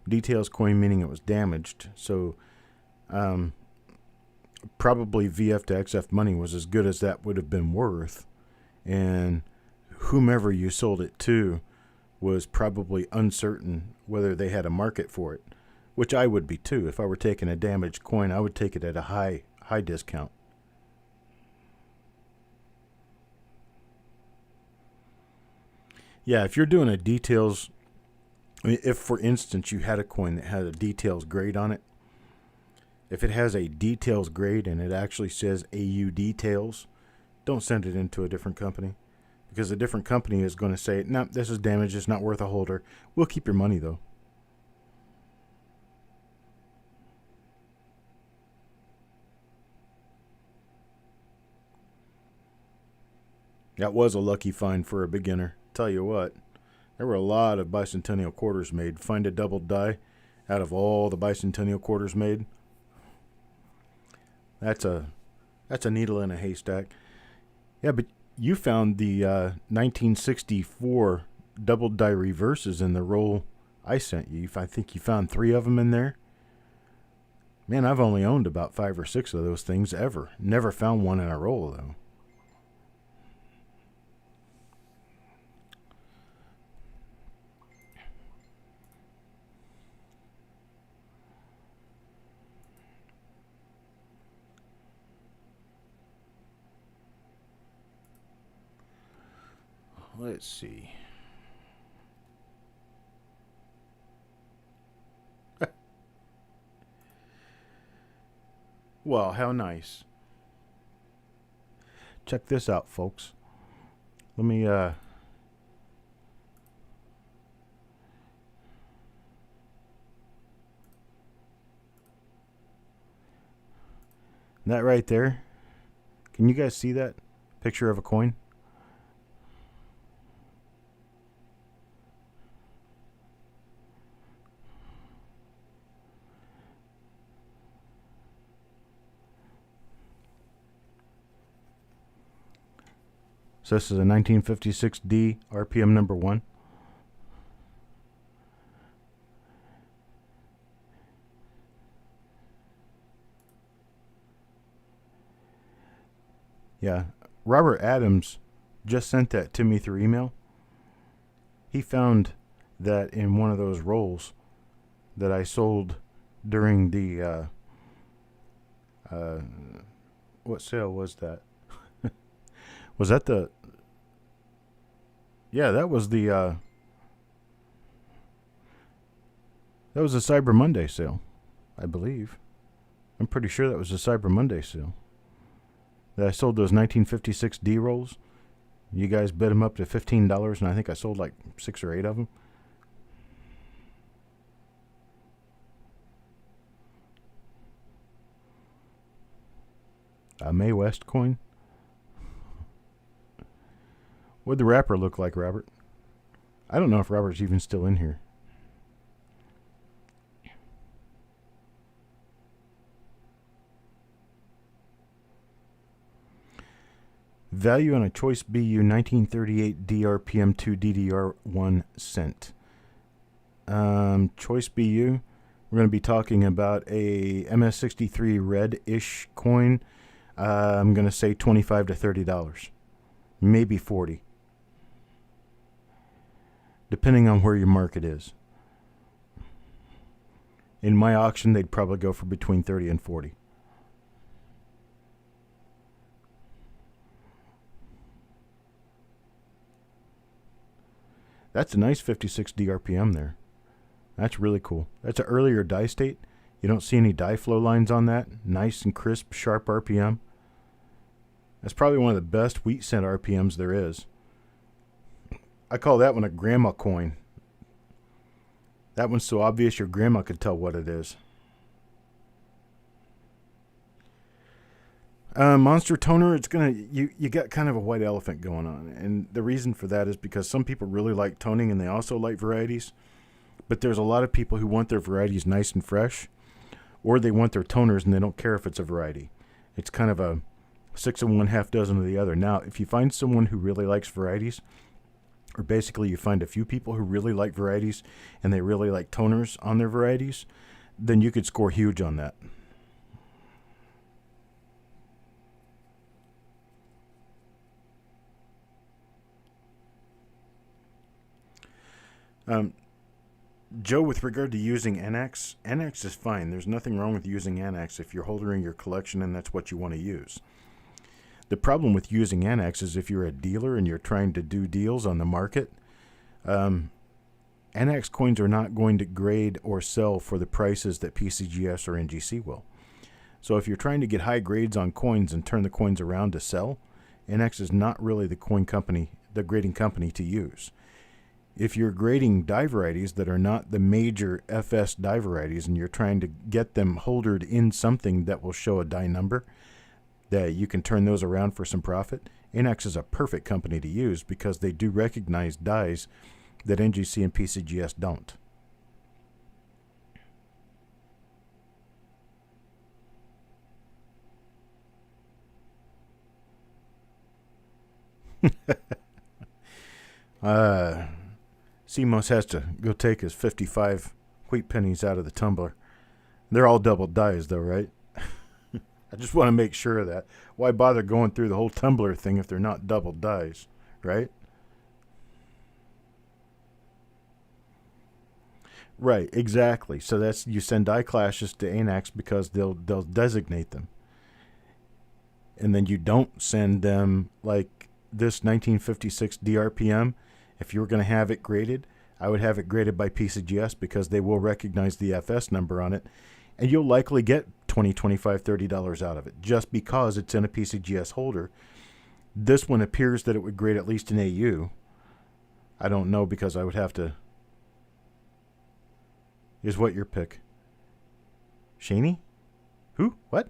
Speaker 1: Details coin meaning it was damaged. So probably VF to XF money was as good as that would have been worth. And whomever you sold it to was probably uncertain whether they had a market for it, which I would be too. If I were taking a damaged coin, I would take it at a high discount. Yeah, if you're doing a details, if for instance you had a coin that had a details grade on it, if it has a details grade and it actually says AU Details, don't send it into a different company, because a different company is going to say, no, this is damaged, it's not worth a holder. We'll keep your money though. That was a lucky find for a beginner. Tell you what, there were a lot of bicentennial quarters made. Find a double die out of all the bicentennial quarters made. That's a needle in a haystack. Yeah, but you found the 1964 double die reverses in the roll I sent you. I think you found 3 of them in there. Man, I've only owned about 5 or 6 of those things ever. Never found one in a roll, though. Let's see. Well, how nice. Check this out, folks. Let me that right there. Can you guys see that picture of a coin? So this is a 1956D RPM number 1. Yeah, Robert Adams just sent that to me through email. He found that in one of those rolls that I sold during the what sale was that? Was that the... Yeah, that was the Cyber Monday sale, I believe. I'm pretty sure that was the Cyber Monday sale. That I sold those 1956 D rolls. You guys bid them up to $15, and I think I sold like 6 or 8 of them. A Mae West coin. What'd the wrapper look like, Robert? I don't know if Robert's even still in here. Value on a Choice BU 1938 DRPM 2 DDR 1 cent. Choice BU, we're going to be talking about a MS63 red-ish coin. I'm going to say $25 to $30. Maybe $40. Depending on where your market is. In my auction, they'd probably go for between 30 and 40. That's a nice 56 DRPM there. That's really cool. That's an earlier die state. You don't see any die flow lines on that. Nice and crisp, sharp RPM. That's probably one of the best wheat cent RPMs there is. I call that one a grandma coin. That one's so obvious your grandma could tell what it is. Monster toner, it's gonna you got kind of a white elephant going on, and the reason for that is because some people really like toning and they also like varieties, But there's a lot of people who want their varieties nice and fresh, or they want their toners and they don't care if it's a variety. It's kind of a 6 of one, half dozen of the other. Now, if you find someone who really likes varieties, or basically you find a few people who really like varieties and they really like toners on their varieties, then you could score huge on that. Joe, with regard to using NX, NX is fine. There's nothing wrong with using NX if you're holding your collection and that's what you want to use. The problem with using NX is if you're a dealer and you're trying to do deals on the market, NX coins are not going to grade or sell for the prices that PCGS or NGC will. So if you're trying to get high grades on coins and turn the coins around to sell, NX is not really the coin company, the grading company to use. If you're grading die varieties that are not the major FS die varieties and you're trying to get them holdered in something that will show a die number, that you can turn those around for some profit, NX is a perfect company to use because they do recognize dies that NGC and PCGS don't. CMOS has to go take his 55 wheat pennies out of the tumbler. They're all double dies though, right? I just want to make sure of that. Why bother going through the whole tumbler thing if they're not double dies, right? Right, exactly. So that's, you send die clashes to ANAX because they'll designate them. And then you don't send them like this 1956 DRPM. If you were going to have it graded, I would have it graded by PCGS because they will recognize the FS number on it. And you'll likely get $20, $25, $30 out of it just because it's in a PCGS holder. This one appears that it would grade at least an AU. I don't know because I would have to... Is what your pick? Shaney? Who? What?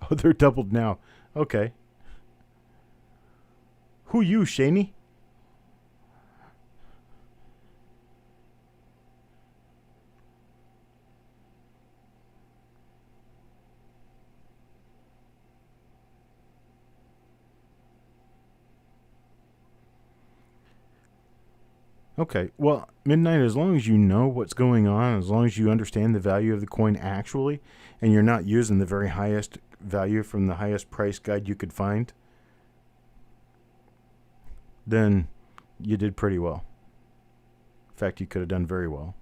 Speaker 1: Oh, they're doubled now. Okay. Who you, Shaney? Okay, well, Midnight, as long as you know what's going on, as long as you understand the value of the coin actually, and you're not using the very highest value from the highest price guide you could find, then you did pretty well. In fact, you could have done very well.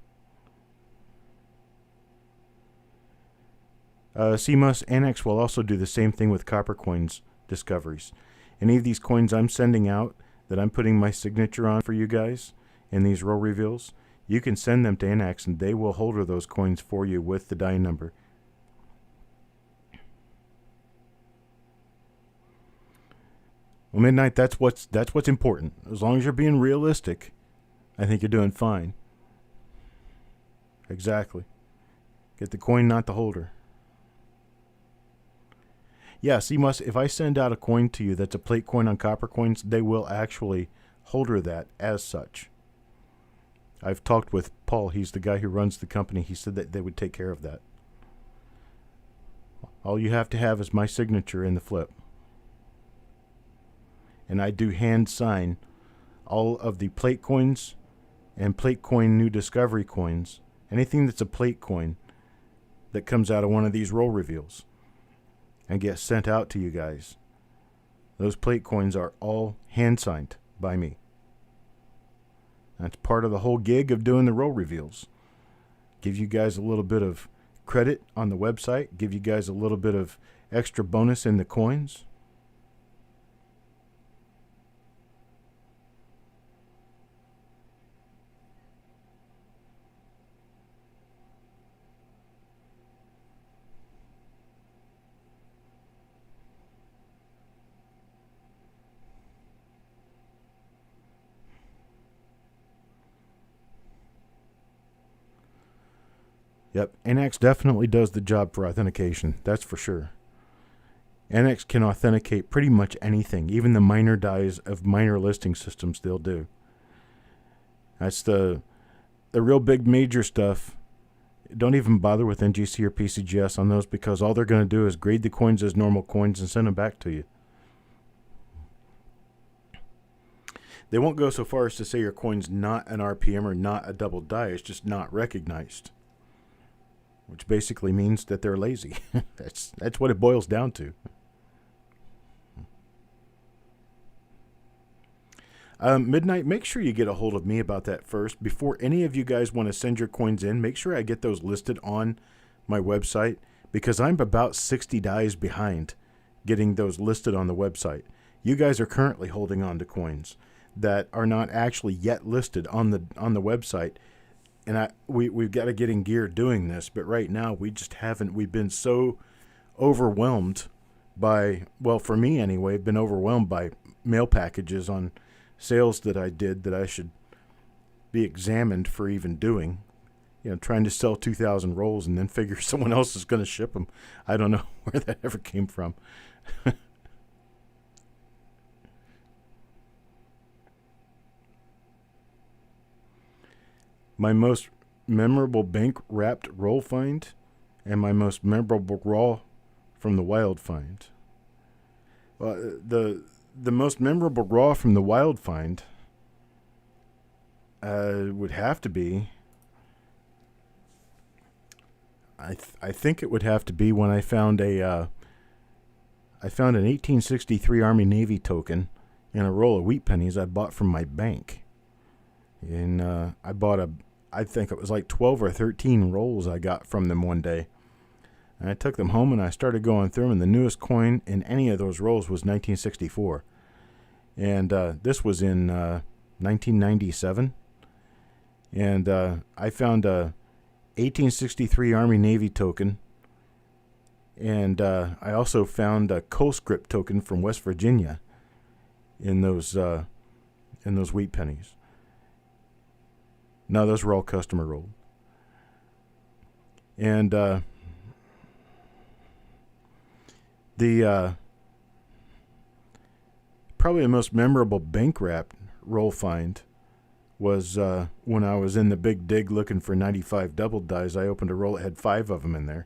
Speaker 1: CMOS Annex will also do the same thing with Coppercoins discoveries. Any of these coins I'm sending out that I'm putting my signature on for you guys in these roll reveals, you can send them to Annex and they will holder those coins for you with the die number. Well, Midnight, that's what's important. As long as you're being realistic, I think you're doing fine. Exactly. Get the coin, not the holder. Yeah, CMOS, if I send out a coin to you that's a plate coin on Coppercoins, they will actually holder that as such. I've talked with Paul. He's the guy who runs the company. He said that they would take care of that. All you have to have is my signature in the flip. And I do hand sign all of the plate coins and plate coin new discovery coins. Anything that's a plate coin that comes out of one of these roll reveals and gets sent out to you guys. Those plate coins are all hand signed by me. That's part of the whole gig of doing the roll reveals. Give you guys a little bit of credit on the website. Give you guys a little bit of extra bonus in the coins. Yep, NX definitely does the job for authentication, that's for sure. NX can authenticate pretty much anything, even the minor dies of minor listing systems they'll do. That's the real big major stuff. Don't even bother with NGC or PCGS on those, because all they're going to do is grade the coins as normal coins and send them back to you. They won't go so far as to say your coin's not an RPM or not a double die. It's just not recognized, which basically means that they're lazy. That's what it boils down to. Midnight, make sure you get a hold of me about that first. Before any of you guys want to send your coins in, make sure I get those listed on my website, because I'm about 60 dies behind getting those listed on the website. You guys are currently holding on to coins that are not actually yet listed on the website, and we've got to get in gear doing this. But right now we just haven't. We've been so overwhelmed by, well, for me anyway, been overwhelmed by mail packages on sales that I did that I should be examined for even doing. You know, trying to sell 2,000 rolls and then figure someone else is going to ship them. I don't know where that ever came from. My most memorable bank wrapped roll find and my most memorable raw from the wild find. The most memorable raw from the wild find would have to be, I think it would have to be when I found an 1863 Army Navy token in a roll of wheat pennies I bought from my bank. And I think it was like 12 or 13 rolls I got from them one day. And I took them home and I started going through them, and the newest coin in any of those rolls was 1964. And this was in 1997. And I found a 1863 Army Navy token. And I also found a Colescript token from West Virginia in those wheat pennies. No, those were all customer rolled. And probably the most memorable bank wrap roll find was when I was in the big dig looking for 95 double dies. I opened a roll that had 5 of them in there.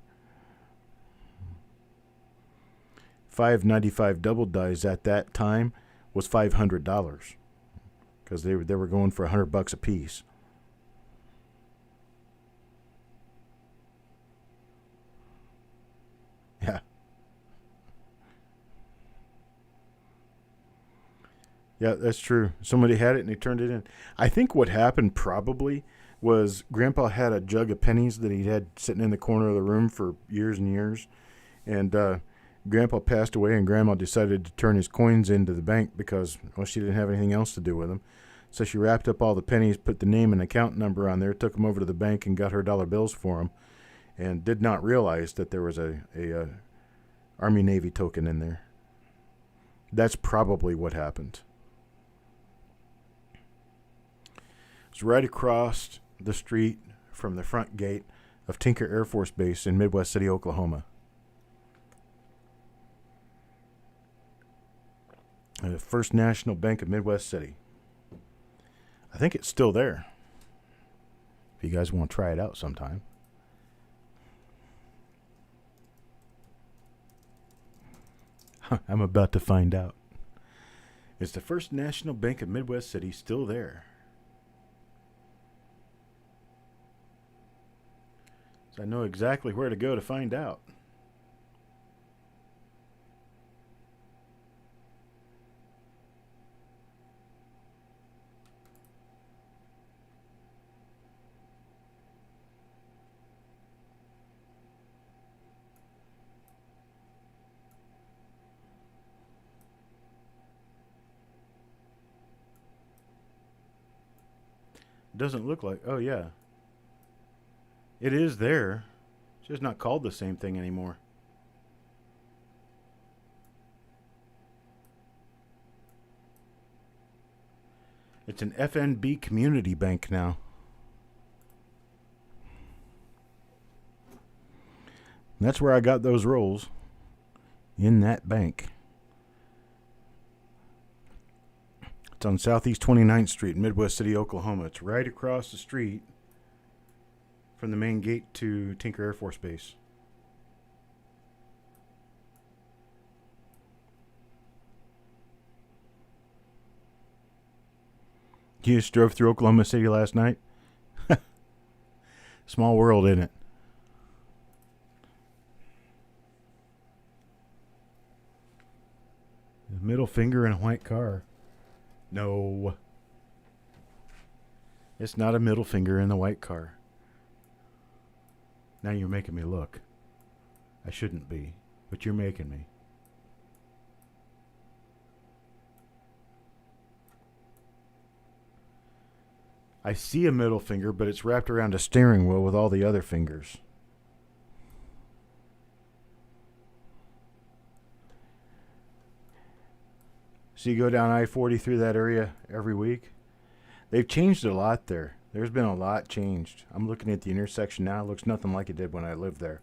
Speaker 1: 5 95 double dies at that time was $500, because they were going for $100 a piece. Yeah. Yeah, that's true. Somebody had it and they turned it in. I think what happened probably was Grandpa had a jug of pennies that he had sitting in the corner of the room for years and years. And Grandpa passed away and Grandma decided to turn his coins into the bank because, well, she didn't have anything else to do with them. So she wrapped up all the pennies, put the name and account number on there, took them over to the bank and got her dollar bills for them, and did not realize that there was a Army Navy token in there. That's probably what happened. It's right across the street from the front gate of Tinker Air Force Base in Midwest City, Oklahoma. The First National Bank of Midwest City. I think it's still there. If you guys want to try it out sometime. I'm about to find out. Is the First National Bank of Midwest City still there? So I know exactly where to go to find out. Doesn't look like. Oh, yeah. It is there. It's just not called the same thing anymore. It's an FNB community bank now. And that's where I got those rolls. In that bank. It's on Southeast 29th Street in Midwest City, Oklahoma. It's right across the street from the main gate to Tinker Air Force Base. You just drove through Oklahoma City last night? Small world, isn't it? A middle finger in a white car. No. It's not a middle finger in the white car. Now you're making me look. I shouldn't be, but you're making me. I see a middle finger, but it's wrapped around a steering wheel with all the other fingers. So you go down I-40 through that area every week. They've changed a lot there. There's been a lot changed. I'm looking at the intersection now. It looks nothing like it did when I lived there.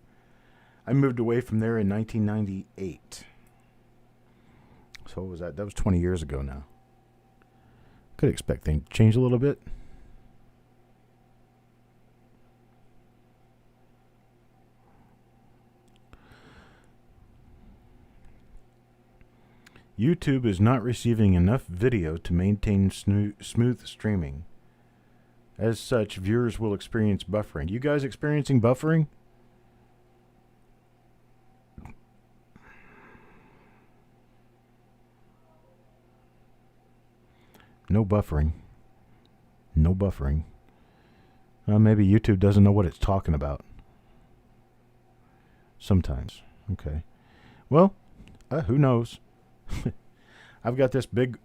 Speaker 1: I moved away from there in 1998. So what was that? That was 20 years ago now. Could expect things to change a little bit. YouTube is not receiving enough video to maintain smooth streaming. As such, viewers will experience buffering. You guys experiencing buffering? No buffering. No buffering. Maybe YouTube doesn't know what it's talking about. Sometimes. Okay. Well, who knows? I've got this big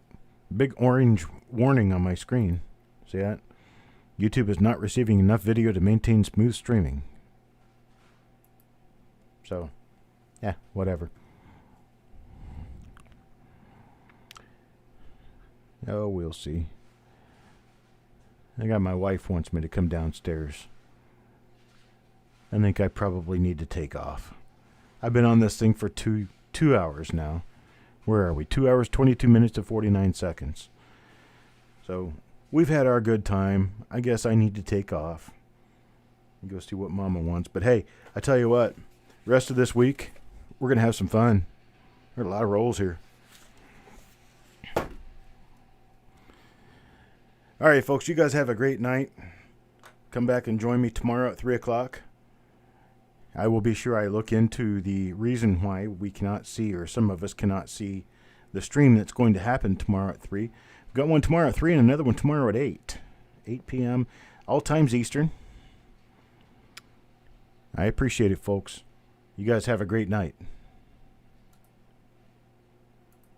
Speaker 1: orange warning on my screen. See that? YouTube is not receiving enough video to maintain smooth streaming. So, yeah, whatever. Oh, we'll see. I got my wife wants me to come downstairs. I think I probably need to take off. I've been on this thing for two hours now. Where are we? 2 hours, 22 minutes, and 49 seconds. So, we've had our good time. I guess I need to take off and go see what Mama wants. But hey, I tell you what, rest of this week, we're going to have some fun. There are a lot of rolls here. All right, folks, you guys have a great night. Come back and join me tomorrow at 3 o'clock. I will be sure I look into the reason why we cannot see, or some of us cannot see, the stream that's going to happen tomorrow at 3. We've got one tomorrow at 3 and another one tomorrow at 8 p.m., all times Eastern. I appreciate it, folks. You guys have a great night.